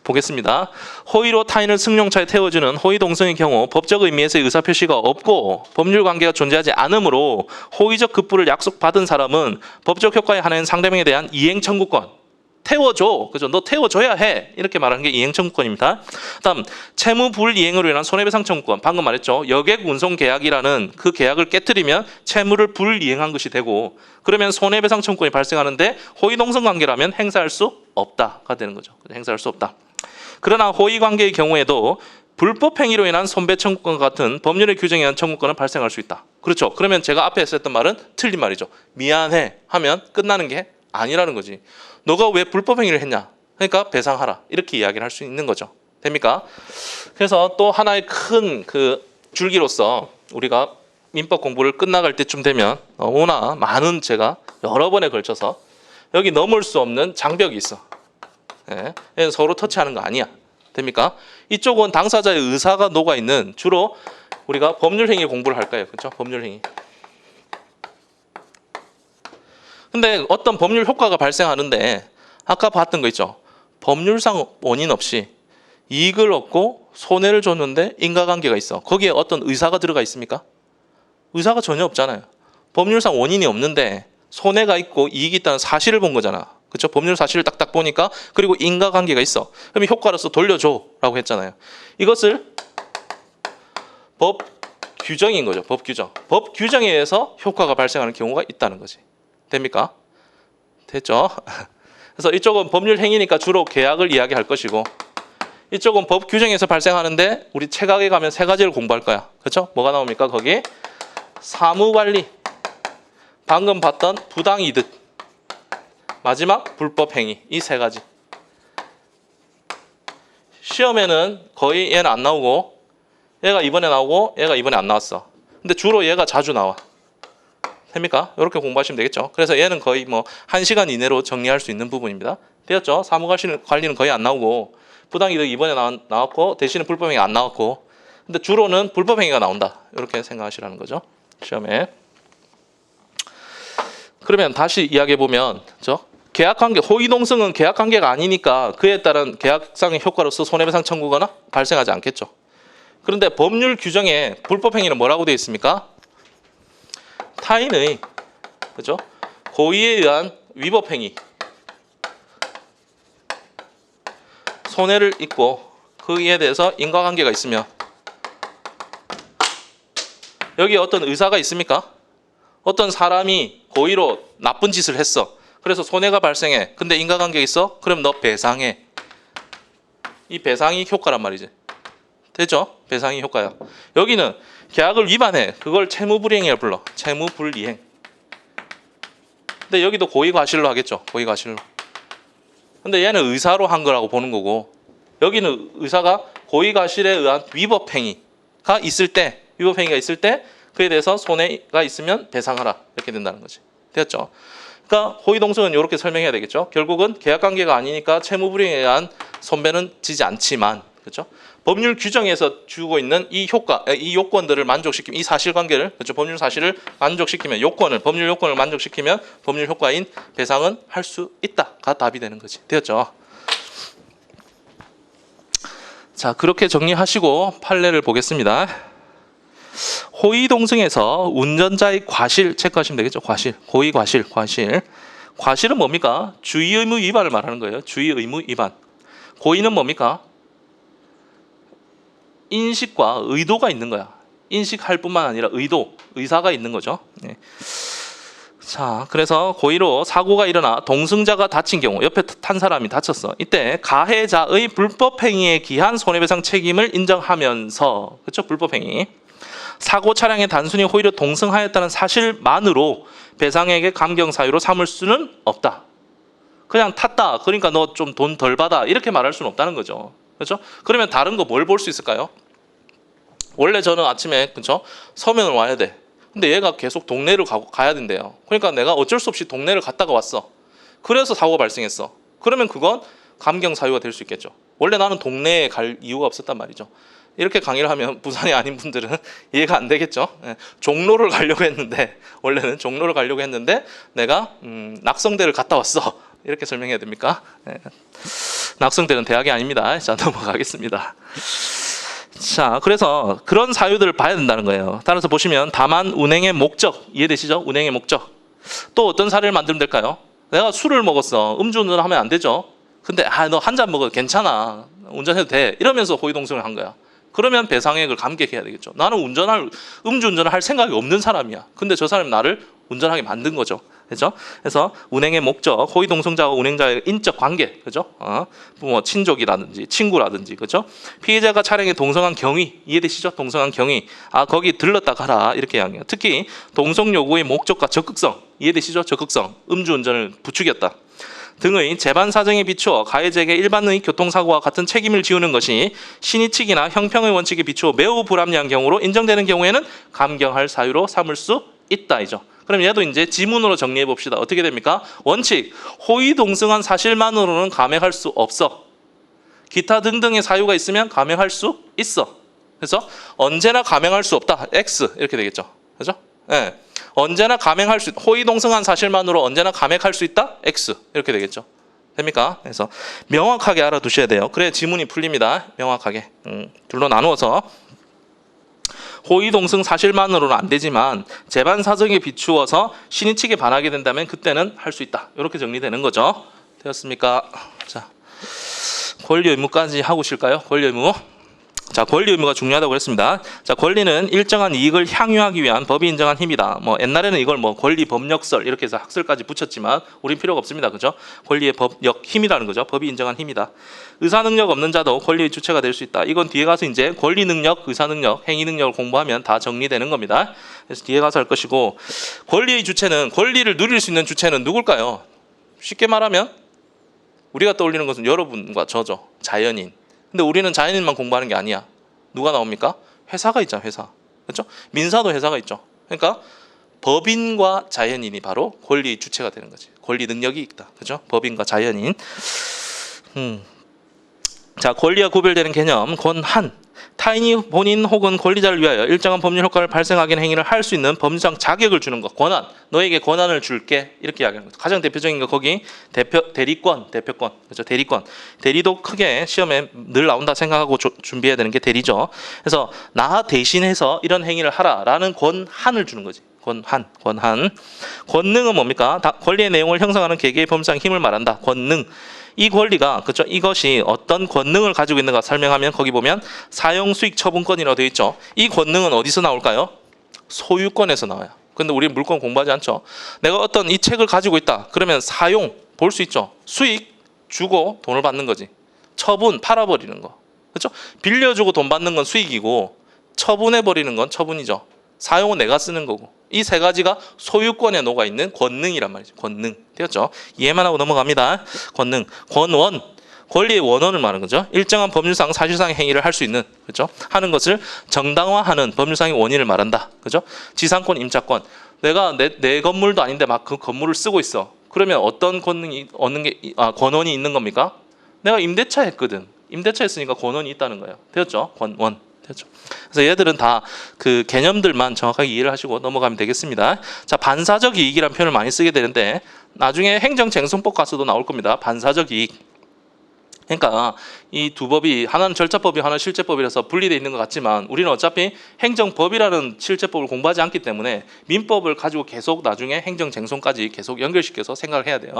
보겠습니다. 호의로 타인을 승용차에 태워주는 호의 동승의 경우 법적 의미에서의 의사표시가 없고 법률 관계가 존재하지 않으므로 호의적 급부를 약속받은 사람은 법적 효과에 한하는 상대방에 대한 이행 청구권, 태워줘. 그죠? 너 태워줘야 해. 이렇게 말하는 게 이행 청구권입니다. 다음, 채무 불이행으로 인한 손해배상 청구권. 방금 말했죠. 여객 운송 계약이라는 그 계약을 깨뜨리면 채무를 불이행한 것이 되고, 그러면 손해배상 청구권이 발생하는데 호의 동승 관계라면 행사할 수 없다가 되는 거죠. 행사할 수 없다. 그러나 호의 관계의 경우에도 불법 행위로 인한 손배 청구권 같은 법률의 규정에 의한 청구권은 발생할 수 있다. 그렇죠. 그러면 제가 앞에 했던 말은 틀린 말이죠. 미안해 하면 끝나는 게 아니라는 거지. 너가 왜 불법 행위를 했냐? 그러니까 배상하라. 이렇게 이야기를 할 수 있는 거죠. 됩니까? 그래서 또 하나의 큰 그 줄기로서 우리가 민법 공부를 끝나갈 때쯤 되면 너무나 많은, 제가 여러 번에 걸쳐서 여기 넘을 수 없는 장벽이 있어. 서로 터치하는 거 아니야. 됩니까? 이쪽은 당사자의 의사가 녹아 있는, 주로 우리가 법률 행위 공부를 할 거예요. 그렇죠? 법률 행위. 근데 어떤 법률 효과가 발생하는데, 아까 봤던 거 있죠. 법률상 원인 없이 이익을 얻고 손해를 줬는데 인과관계가 있어. 거기에 어떤 의사가 들어가 있습니까? 의사가 전혀 없잖아요. 법률상 원인이 없는데 손해가 있고 이익이 있다는 사실을 본 거잖아. 그렇죠? 법률 사실을 딱딱 보니까, 그리고 인과관계가 있어. 그럼 효과로서 돌려줘라고 했잖아요. 이것을 법 규정인 거죠. 법 규정. 법 규정에 의해서 효과가 발생하는 경우가 있다는 거지. 됩니까? 됐죠? 그래서 이쪽은 법률 행위니까 주로 계약을 이야기할 것이고, 이쪽은 법 규정에서 발생하는데 우리 체각에 가면 세 가지를 공부할 거야. 그렇죠? 뭐가 나옵니까? 거기 사무관리, 방금 봤던 부당이득, 마지막 불법행위, 이 세 가지. 시험에는 거의 얘는 안 나오고, 얘가 이번에 나오고 얘가 이번에 안 나왔어. 근데 주로 얘가 자주 나와. 됩니까? 이렇게 공부하시면 되겠죠. 그래서 얘는 거의 뭐 1시간 이내로 정리할 수 있는 부분입니다. 되었죠? 사무관리는 거의 안 나오고, 부당이득 이번에 나왔고, 대신에 불법행위 안 나왔고, 근데 주로는 불법행위가 나온다. 이렇게 생각하시라는 거죠. 시험에. 그러면 다시 이야기해 보면, 계약관계, 호의동승은 계약관계가 아니니까 그에 따른 계약상의 효과로서 손해배상 청구거나 발생하지 않겠죠. 그런데 법률 규정에 불법행위는 뭐라고 되어 있습니까? 타인의, 그죠? 고의에 의한 위법행위, 손해를 입고 그에 대해서 인과관계가 있으며, 여기에 어떤 의사가 있습니까? 어떤 사람이 고의로 나쁜 짓을 했어. 그래서 손해가 발생해. 근데 인과관계가 있어? 그럼 너 배상해. 이 배상이 효과란 말이지. 되죠? 배상의 효과야. 여기는 계약을 위반해. 그걸 채무불이행이라 불러. 채무불이행. 근데 여기도 고의과실로 하겠죠. 고의과실로. 근데 얘는 의사로 한 거라고 보는 거고, 여기는 의사가 고의과실에 의한 위법행위가 있을 때, 그에 대해서 손해가 있으면 배상하라. 이렇게 된다는 거지. 되었죠? 그러니까 호의동승은 이렇게 설명해야 되겠죠. 결국은 계약관계가 아니니까 채무불이행에 의한 손배는 지지 않지만, 그렇죠? 법률 규정에서 주고 있는 이 효과, 이 요건들을 만족시키면, 이 사실관계를, 그렇죠? 법률 사실을 만족시키면, 법률 요건을 만족시키면 법률 효과인 배상은 할 수 있다가 답이 되는 거지. 되었죠? 자, 그렇게 정리하시고 판례를 보겠습니다. 호의동승에서 운전자의 과실 체크하시면 되겠죠. 과실, 고의과실, 과실은 뭡니까? 주의의무 위반을 말하는 거예요. 주의의무 위반. 고의는 뭡니까? 인식과 의도가 있는 거야. 인식할 뿐만 아니라 의사가 있는 거죠. 네. 자, 그래서 고의로 사고가 일어나 동승자가 다친 경우, 옆에 탄 사람이 다쳤어. 이때 가해자의 불법행위에 기한 손해배상 책임을 인정하면서, 그렇죠? 불법행위. 사고 차량에 단순히 호의로 동승하였다는 사실만으로 배상액의 감경 사유로 삼을 수는 없다. 그냥 탔다. 그러니까 너 좀 돈 덜 받아. 이렇게 말할 수는 없다는 거죠. 그렇죠? 그러면 다른 거 뭘 볼 수 있을까요? 원래 저는 아침에, 그렇죠? 서면을 와야 돼. 근데 얘가 계속 동네를 가야 된대요. 그러니까 내가 어쩔 수 없이 동네를 갔다가 왔어. 그래서 사고가 발생했어. 그러면 그건 감경 사유가 될 수 있겠죠. 원래 나는 동네에 갈 이유가 없었단 말이죠. 이렇게 강의를 하면 부산이 아닌 분들은 이해가 안 되겠죠. 종로를 가려고 했는데, 원래는 종로를 가려고 했는데 내가 낙성대를 갔다 왔어. 이렇게 설명해야 됩니까? 낙성대는 대학이 아닙니다. 자, 넘어가겠습니다. 자, 그래서 그런 사유들을 봐야 된다는 거예요. 따라서 보시면 다만 운행의 목적, 이해되시죠? 운행의 목적. 또 어떤 사례를 만들면 될까요? 내가 술을 먹었어. 음주운전을 하면 안 되죠. 근데 너 한 잔 먹어도 괜찮아. 운전해도 돼. 이러면서 호의동승을 한 거야. 그러면 배상액을 감액해야 되겠죠. 나는 음주운전을 할 생각이 없는 사람이야. 근데 저 사람이 나를 운전하게 만든 거죠. 그렇죠? 그래서 운행의 목적, 호의동승자와 운행자의 인적 관계, 그렇죠? 뭐 친족이라든지 친구라든지, 그렇죠? 피해자가 차량에 동승한 경위, 이해되시죠? 동승한 경위, 거기 들렀다 가라 이렇게 이야기해요. 특히 동승 요구의 목적과 적극성, 이해되시죠? 적극성, 음주운전을 부추겼다 등의 재반 사정에 비추어 가해자에게 일반의 교통사고와 같은 책임을 지우는 것이 신의칙이나 형평의 원칙에 비추어 매우 불합리한 경우로 인정되는 경우에는 감경할 사유로 삼을 수 있다이죠. 그럼 얘도 이제 지문으로 정리해 봅시다. 어떻게 됩니까? 원칙, 호의동승한 사실만으로는 감액할 수 없어. 기타 등등의 사유가 있으면 감액할 수 있어. 그래서 언제나 감액할 수 없다. X 이렇게 되겠죠. 그렇죠? 네. 언제나 감액할 수 있다. 호의동승한 사실만으로 언제나 감액할 수 있다. X 이렇게 되겠죠. 됩니까? 그래서 명확하게 알아두셔야 돼요. 그래 지문이 풀립니다. 명확하게 둘로 나누어서 호의동승 사실만으로는 안 되지만 재반 사정에 비추어서 신의칙에 반하게 된다면 그때는 할 수 있다. 이렇게 정리되는 거죠. 되었습니까? 자, 권리 의무까지 하고 실까요? 권리 의무. 자, 권리 의무가 중요하다고 했습니다. 자, 권리는 일정한 이익을 향유하기 위한 법이 인정한 힘이다. 뭐 옛날에는 이걸 뭐 권리 법력설 이렇게 해서 학설까지 붙였지만 우린 필요가 없습니다. 그죠? 권리의 법력 힘이라는 거죠. 법이 인정한 힘이다. 의사 능력 없는 자도 권리의 주체가 될 수 있다. 이건 뒤에 가서 이제 권리 능력, 의사 능력, 행위 능력을 공부하면 다 정리되는 겁니다. 그래서 뒤에 가서 할 것이고, 권리의 주체는, 권리를 누릴 수 있는 주체는 누굴까요? 쉽게 말하면 우리가 떠올리는 것은 여러분과 저죠. 자연인. 근데 우리는 자연인만 공부하는 게 아니야. 누가 나옵니까? 회사가 있잖아. 회사. 그렇죠? 민사도 회사가 있죠. 그러니까 법인과 자연인이 바로 권리 주체가 되는 거지. 권리 능력이 있다. 그렇죠? 법인과 자연인. 자, 권리와 구별되는 개념. 권한. 타인이 본인 혹은 권리자를 위하여 일정한 법률 효과를 발생하게 하는 행위를 할 수 있는 법률상 자격을 주는 것. 권한. 너에게 권한을 줄게. 이렇게 이야기하는 거죠. 가장 대표적인 거 거기 대리권, 대표권. 그렇죠? 대리권. 대리도 크게 시험에 늘 나온다 생각하고 준비해야 되는 게 대리죠. 그래서 나 대신해서 이런 행위를 하라라는 권한을 주는 거지. 권한. 권능은 뭡니까? 권리의 내용을 형성하는 개개의 법률상 힘을 말한다. 권능. 이 권리가, 그렇죠? 이것이 어떤 권능을 가지고 있는가 설명하면 거기 보면 사용수익 처분권이라고 되어 있죠. 이 권능은 어디서 나올까요? 소유권에서 나와요. 근데 우리 물권 공부하지 않죠. 내가 어떤 이 책을 가지고 있다. 그러면 사용 볼 수 있죠. 수익 주고 돈을 받는 거지. 처분 팔아버리는 거. 그렇죠? 빌려주고 돈 받는 건 수익이고 처분해 버리는 건 처분이죠. 사용은 내가 쓰는 거고. 이 세 가지가 소유권에 녹아 있는 권능이란 말이죠. 권능. 되었죠? 이해만 하고 넘어갑니다. 권능. 권원. 권리의 원원을 말하는 거죠. 일정한 법률상 사실상의 행위를 할 수 있는, 그렇죠? 하는 것을 정당화하는 법률상의 원인을 말한다. 그렇죠? 지상권, 임차권. 내가 내 건물도 아닌데 막 그 건물을 쓰고 있어. 그러면 어떤 권능이 얻는 게 권원이 있는 겁니까? 내가 임대차 했거든. 임대차 했으니까 권원이 있다는 거예요. 되었죠? 권원. 되었죠? 그래서 얘들은 다 그 개념들만 정확하게 이해를 하시고 넘어가면 되겠습니다. 자, 반사적 이익이라는 표현을 많이 쓰게 되는데 나중에 행정쟁송법 가서도 나올 겁니다. 반사적 이익. 그러니까 이 두 법이 하나는 절차법이 하나는 실제법이라서 분리되어 있는 것 같지만 우리는 어차피 행정법이라는 실제법을 공부하지 않기 때문에 민법을 가지고 계속 나중에 행정쟁송까지 계속 연결시켜서 생각을 해야 돼요.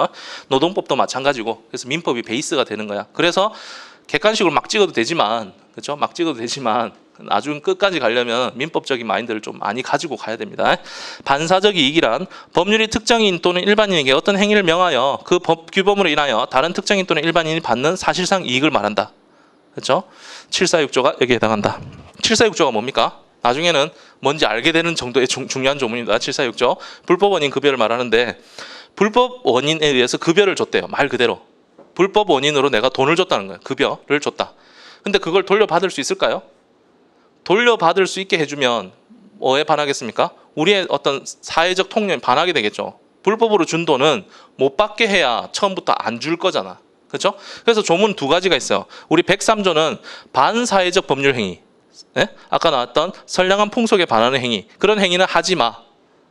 노동법도 마찬가지고. 그래서 민법이 베이스가 되는 거야. 그래서 객관식으로 막 찍어도 되지만, 그렇죠? 막 찍어도 되지만 나중 끝까지 가려면 민법적인 마인드를 좀 많이 가지고 가야 됩니다. 반사적 이익이란 법률이 특정인 또는 일반인에게 어떤 행위를 명하여 그 법 규범으로 인하여 다른 특정인 또는 일반인이 받는 사실상 이익을 말한다. 그렇죠? 746조가 여기에 해당한다. 746조가 뭡니까? 나중에는 뭔지 알게 되는 정도의 중요한 조문입니다. 746조. 불법 원인 급여를 말하는데 불법 원인에 의해서 급여를 줬대요. 말 그대로. 불법 원인으로 내가 돈을 줬다는 거예요. 급여를 줬다. 근데 그걸 돌려받을 수 있을까요? 돌려받을 수 있게 해주면 뭐에 반하겠습니까? 우리의 어떤 사회적 통념에 반하게 되겠죠. 불법으로 준 돈은 못 받게 해야 처음부터 안 줄 거잖아. 그렇죠? 그래서 조문 두 가지가 있어요. 우리 103조는 반사회적 법률 행위. 네? 아까 나왔던 선량한 풍속에 반하는 행위. 그런 행위는 하지 마.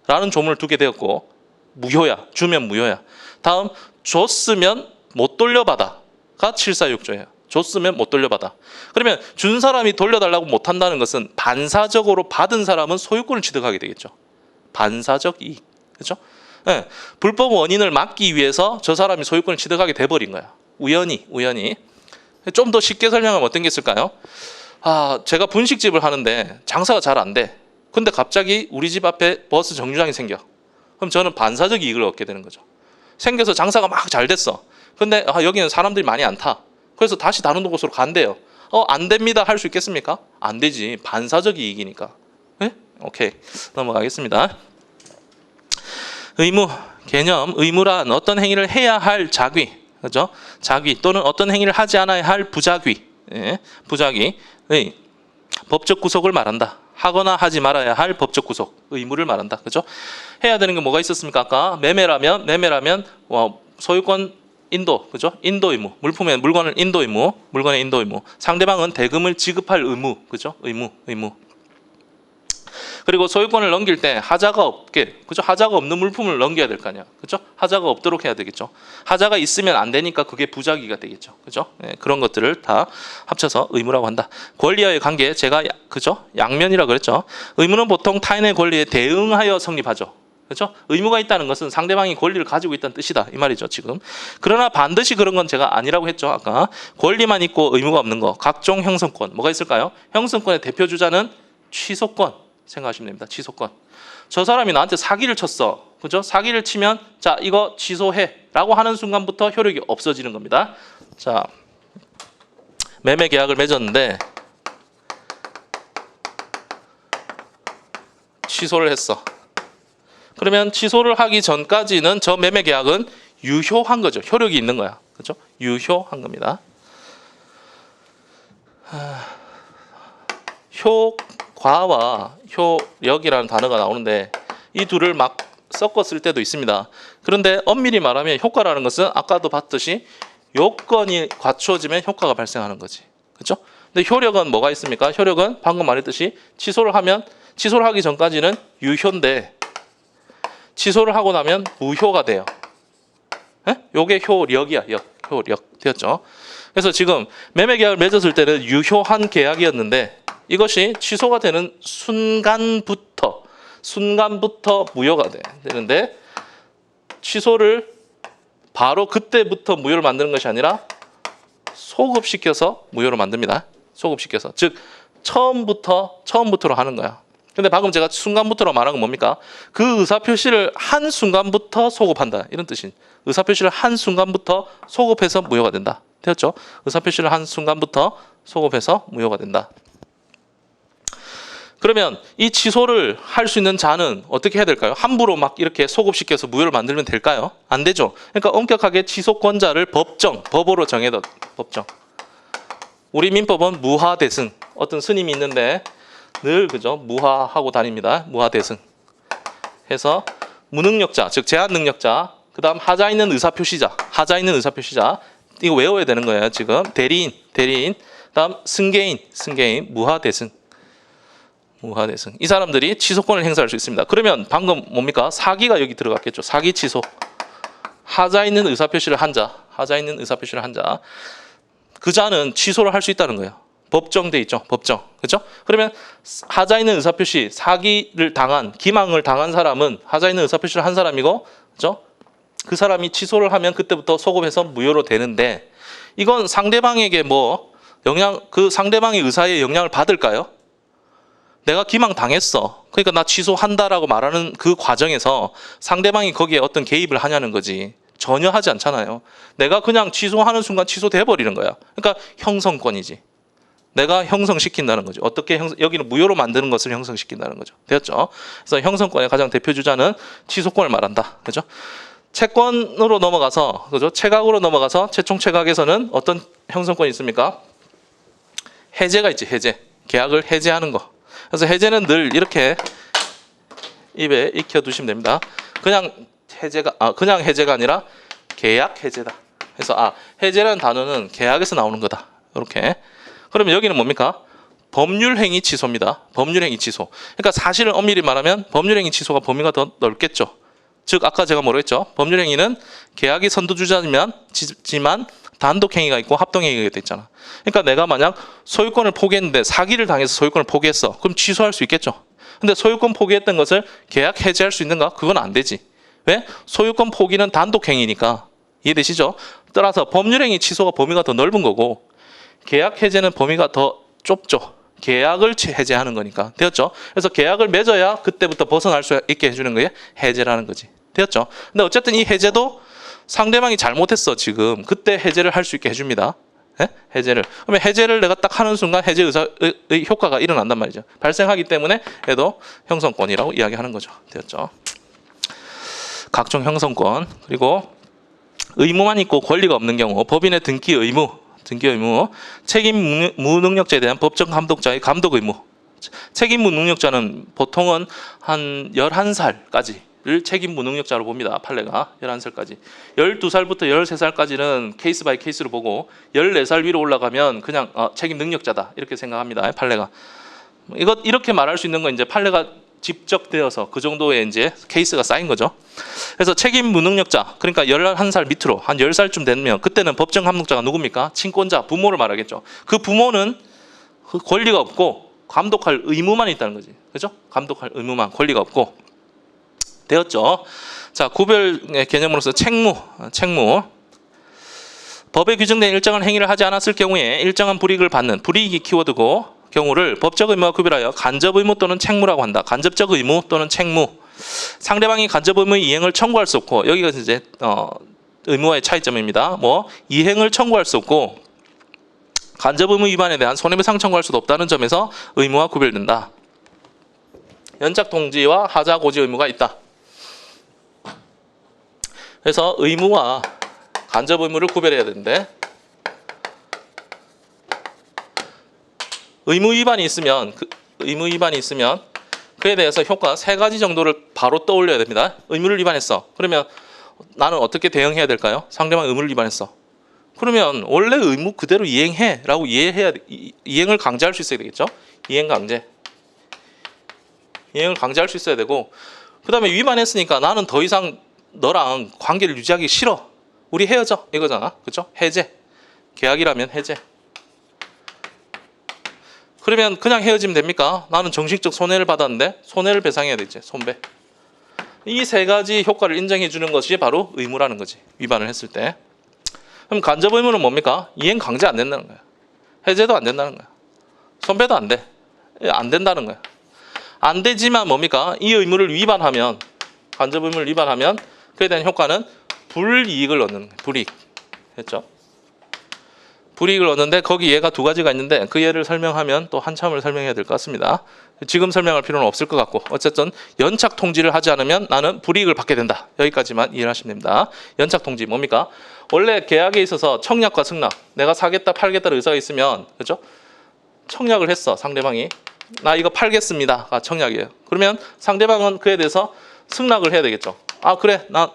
라는 조문을 두게 되었고 무효야. 주면 무효야. 다음 줬으면 못 돌려받아가 746조예요. 줬으면 못 돌려받아. 그러면 준 사람이 돌려달라고 못한다는 것은 반사적으로 받은 사람은 소유권을 취득하게 되겠죠. 반사적 이익. 그렇죠? 네. 불법 원인을 막기 위해서 저 사람이 소유권을 취득하게 돼버린 거야. 우연히. 좀 더 쉽게 설명하면 어떤 게 있을까요? 제가 분식집을 하는데 장사가 잘 안 돼. 근데 갑자기 우리 집 앞에 버스 정류장이 생겨. 그럼 저는 반사적 이익을 얻게 되는 거죠. 생겨서 장사가 막 잘 됐어. 근데 여기는 사람들이 많이 안 타. 그래서 다시 다른 곳으로 간대요. 안 됩니다. 할 수 있겠습니까? 안 되지. 반사적 이익이니까. 네? 오케이. 넘어가겠습니다. 의무, 개념. 의무란 어떤 행위를 해야 할 자귀. 그죠? 자귀 또는 어떤 행위를 하지 않아야 할 부자귀. 예, 부자귀의 법적 구속을 말한다. 하거나 하지 말아야 할 법적 구속. 의무를 말한다. 그죠? 해야 되는 게 뭐가 있었습니까? 아까 매매라면 소유권 인도, 그죠? 인도 의무. 물건을 인도 의무, 물건의 인도 의무. 상대방은 대금을 지급할 의무, 그죠? 의무. 그리고 소유권을 넘길 때 하자가 없게, 그죠? 하자가 없는 물품을 넘겨야 될 거 아니야, 그죠? 하자가 없도록 해야 되겠죠. 하자가 있으면 안 되니까 그게 부작위가 되겠죠, 그죠? 네, 그런 것들을 다 합쳐서 의무라고 한다. 권리와의 관계, 제가 그죠? 양면이라 그랬죠. 의무는 보통 타인의 권리에 대응하여 성립하죠. 그렇죠? 의무가 있다는 것은 상대방이 권리를 가지고 있다는 뜻이다 이 말이죠 지금. 그러나 반드시 그런 건 제가 아니라고 했죠. 아까 권리만 있고 의무가 없는 거. 각종 형성권 뭐가 있을까요? 형성권의 대표 주자는 취소권 생각하시면 됩니다. 취소권. 저 사람이 나한테 사기를 쳤어. 그죠? 사기를 치면 자 이거 취소해라고 하는 순간부터 효력이 없어지는 겁니다. 자 매매 계약을 맺었는데 취소를 했어. 그러면 취소를 하기 전까지는 저 매매 계약은 유효한 거죠. 효력이 있는 거야. 그렇죠? 유효한 겁니다. 효과와 효력이라는 단어가 나오는데 이 둘을 막 섞어 쓸 때도 있습니다. 그런데 엄밀히 말하면 효과라는 것은 아까도 봤듯이 요건이 갖추어지면 효과가 발생하는 거지. 그렇죠? 근데 효력은 뭐가 있습니까? 효력은 방금 말했듯이 취소를 하기 전까지는 유효인데 취소를 하고 나면 무효가 돼요. 요게 효력이야. 효력 되었죠. 그래서 지금 매매 계약을 맺었을 때는 유효한 계약이었는데 이것이 취소가 되는 순간부터 무효가 되는데 취소를 바로 그때부터 무효를 만드는 것이 아니라 소급시켜서 무효로 만듭니다. 소급시켜서 즉 처음부터로 하는 거야. 근데 방금 제가 순간부터로 말한 건 뭡니까? 그 의사표시를 한 순간부터 소급한다. 이런 뜻인. 의사표시를 한 순간부터 소급해서 무효가 된다. 되었죠? 의사표시를 한 순간부터 소급해서 무효가 된다. 그러면 이 취소를 할 수 있는 자는 어떻게 해야 될까요? 함부로 막 이렇게 소급시켜서 무효를 만들면 될까요? 안 되죠. 그러니까 엄격하게 취소권자를 법으로 정해둬. 법정. 우리 민법은 무하대승. 어떤 스님이 있는데 늘 그죠? 무하하고 다닙니다. 무하대승. 해서 무능력자, 즉 제한 능력자, 그다음 하자 있는 의사표시자, 하자 있는 의사표시자. 이거 외워야 되는 거예요. 지금 대리인, 그다음 승계인, 무하대승. 무하대승. 이 사람들이 취소권을 행사할 수 있습니다. 그러면 방금 뭡니까? 사기가 여기 들어갔겠죠. 사기 취소. 하자 있는 의사표시를 한 자, 그 자는 취소를 할 수 있다는 거예요. 법정돼 있죠. 법정. 그렇죠? 그러면 하자 있는 의사표시, 사기를 당한, 기망을 당한 사람은 하자 있는 의사표시를 한 사람이고, 그렇죠? 그 사람이 취소를 하면 그때부터 소급해서 무효로 되는데, 이건 상대방에게 그 상대방의 의사에 영향을 받을까요? 내가 기망 당했어. 그러니까 나 취소한다라고 말하는 그 과정에서 상대방이 거기에 어떤 개입을 하냐는 거지. 전혀 하지 않잖아요. 내가 그냥 취소하는 순간 취소돼 버리는 거야. 그러니까 형성권이지. 내가 형성시킨다는 거죠. 어떻게 여기는 무효로 만드는 것을 형성시킨다는 거죠. 되었죠? 그래서 형성권의 가장 대표 주자는 취소권을 말한다. 그죠? 채권으로 넘어가서, 그죠? 채각으로 넘어가서 채총채각에서는 어떤 형성권이 있습니까? 해제가 있지. 해제. 계약을 해제하는 거. 그래서 해제는 늘 이렇게 입에 익혀 두시면 됩니다. 그냥 해제가 아니라 계약 해제다. 그래서 해제라는 단어는 계약에서 나오는 거다. 이렇게. 그러면 여기는 뭡니까? 법률행위 취소입니다. 법률행위 취소. 그러니까 사실을 엄밀히 말하면 법률행위 취소가 범위가 더 넓겠죠. 즉 아까 제가 뭐라 했죠? 법률행위는 계약이 선두주자지만 단독행위가 있고 합동행위가 있잖아. 그러니까 내가 만약 소유권을 포기했는데 사기를 당해서 소유권을 포기했어. 그럼 취소할 수 있겠죠. 근데 소유권 포기했던 것을 계약 해제할 수 있는가? 그건 안 되지. 왜? 소유권 포기는 단독행위니까. 이해되시죠? 따라서 법률행위 취소가 범위가 더 넓은 거고 계약 해제는 범위가 더 좁죠. 계약을 해제하는 거니까. 되었죠? 그래서 계약을 맺어야 그때부터 벗어날 수 있게 해주는 게 해제라는 거지. 되었죠? 근데 어쨌든 이 해제도 상대방이 잘못했어 지금. 그때 해제를 할 수 있게 해줍니다. 네? 해제를. 그러면 해제를 내가 딱 하는 순간 해제 의사의 효과가 일어난단 말이죠. 발생하기 때문에 얘도 형성권이라고 이야기하는 거죠. 되었죠? 각종 형성권. 그리고 의무만 있고 권리가 없는 경우 법인의 등기 의무, 책임 무능력자에 대한 법정 감독자의 감독 의무. 책임 무능력자는 보통은 한 11살까지를 책임 무능력자로 봅니다. 판례가 11살까지. 12살부터 13살까지는 케이스 바이 케이스로 보고 14살 위로 올라가면 그냥 책임 능력자다 이렇게 생각합니다. 판례가. 이렇게 말할 수 있는 건 이제 판례가 집적되어서 그 정도의 이제 케이스가 쌓인 거죠. 그래서 책임 무능력자, 그러니까 11살 밑으로 한 10살쯤 되면 그때는 법정 감독자가 누굽니까? 친권자, 부모를 말하겠죠. 그 부모는 그 권리가 없고 감독할 의무만 있다는 거지. 그죠? 감독할 의무만, 권리가 없고. 되었죠? 자, 구별의 개념으로서 책무. 법에 규정된 일정한 행위를 하지 않았을 경우에 일정한 불이익을 받는, 불이익이 키워드고 경우를 법적 의무와 구별하여 간접 의무 또는 책무라고 한다. 간접적 의무 또는 책무. 상대방이 간접 의무의 이행을 청구할 수 없고, 여기가 이제 의무와의 차이점입니다. 이행을 청구할 수 없고 간접 의무 위반에 대한 손해배상 청구할 수도 없다는 점에서 의무와 구별된다. 연착 통지와 하자 고지 의무가 있다. 그래서 의무와 간접 의무를 구별해야 되는데, 의무 위반이 있으면 그에 대해서 효과 3가지 정도를 바로 떠올려야 됩니다. 의무를 위반했어. 그러면 나는 어떻게 대응해야 될까요? 상대방 의무를 위반했어. 그러면 원래 의무 그대로 이행해라고 이행을 강제할 수 있어야 되겠죠? 이행을 강제할 수 있어야 되고, 그 다음에 위반했으니까 나는 더 이상 너랑 관계를 유지하기 싫어. 우리 헤어져 이거잖아. 그렇죠? 해제. 계약이라면 해제. 그러면 그냥 헤어지면 됩니까? 나는 정신적 손해를 받았는데 손해를 배상해야 되지. 손배. 이 3가지 효과를 인정해 주는 것이 바로 의무라는 거지. 위반을 했을 때. 그럼 간접 의무는 뭡니까? 이행 강제 안 된다는 거야. 해제도 안 된다는 거야. 손배도 안 돼. 안 된다는 거야. 안 되지만 뭡니까? 이 의무를 위반하면, 간접 의무를 위반하면 그에 대한 효과는 불이익을 얻는 거예요. 불이익. 했죠? 불이익을 얻는데 거기 예가 두 가지가 있는데 그 예를 설명하면 또 한참을 설명해야 될 것 같습니다. 지금 설명할 필요는 없을 것 같고 어쨌든 연착 통지를 하지 않으면 나는 불이익을 받게 된다. 여기까지만 이해를 하시면 됩니다. 연착 통지 뭡니까? 원래 계약에 있어서 청약과 승낙, 내가 사겠다 팔겠다는 의사가 있으면 그렇죠? 청약을 했어. 상대방이 나 이거 팔겠습니다가 청약이에요. 그러면 상대방은 그에 대해서 승낙을 해야 되겠죠. 아 그래 나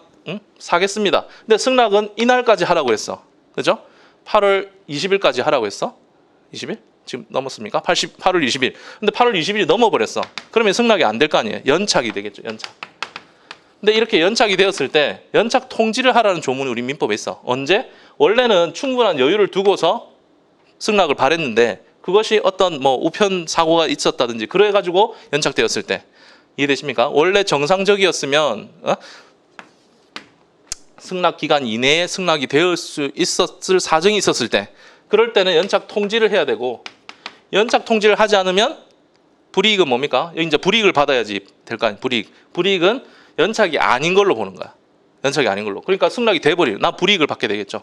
사겠습니다. 근데 승낙은 이날까지 하라고 했어. 그죠? 8월 20일까지 하라고 했어. 20일? 지금 넘었습니까? 8월 20일. 근데 8월 20일이 넘어버렸어. 그러면 승낙이 안 될 거 아니에요. 연착이 되겠죠. 연착. 근데 이렇게 연착이 되었을 때 연착 통지를 하라는 조문이 우리 민법에 있어. 언제? 원래는 충분한 여유를 두고서 승낙을 바랬는데 그것이 어떤 뭐 우편 사고가 있었다든지 그래가지고 연착되었을 때 이해되십니까? 원래 정상적이었으면 승낙 기간 이내에 승낙이 되을 수 있었을 사정이 있었을 때 그럴 때는 연착 통지를 해야 되고 연착 통지를 하지 않으면 불이익은 뭡니까? 여기 이제 불이익을 받아야지 될 거 아니에요. 불이익은 연착이 아닌 걸로 보는 거야. 연착이 아닌 걸로. 그러니까 승낙이 돼버리고 나 불이익을 받게 되겠죠.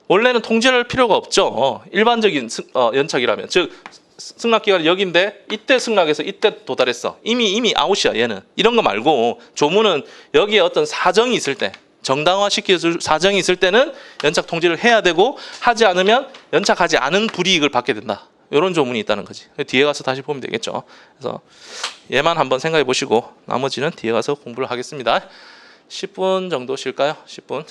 원래는 통지할 필요가 없죠. 일반적인 연착이라면 즉 승낙 기간이 여기인데 이때 승낙해서 이때 도달했어. 이미 아웃이야 얘는. 이런 거 말고 조문은 여기에 어떤 사정이 있을 때 정당화시켜줄 사정이 있을 때는 연착 통지를 해야 되고 하지 않으면 연착하지 않은 불이익을 받게 된다. 이런 조문이 있다는 거지. 뒤에 가서 다시 보면 되겠죠. 그래서 얘만 한번 생각해 보시고 나머지는 뒤에 가서 공부를 하겠습니다. 10분 정도 쉴까요? 10분.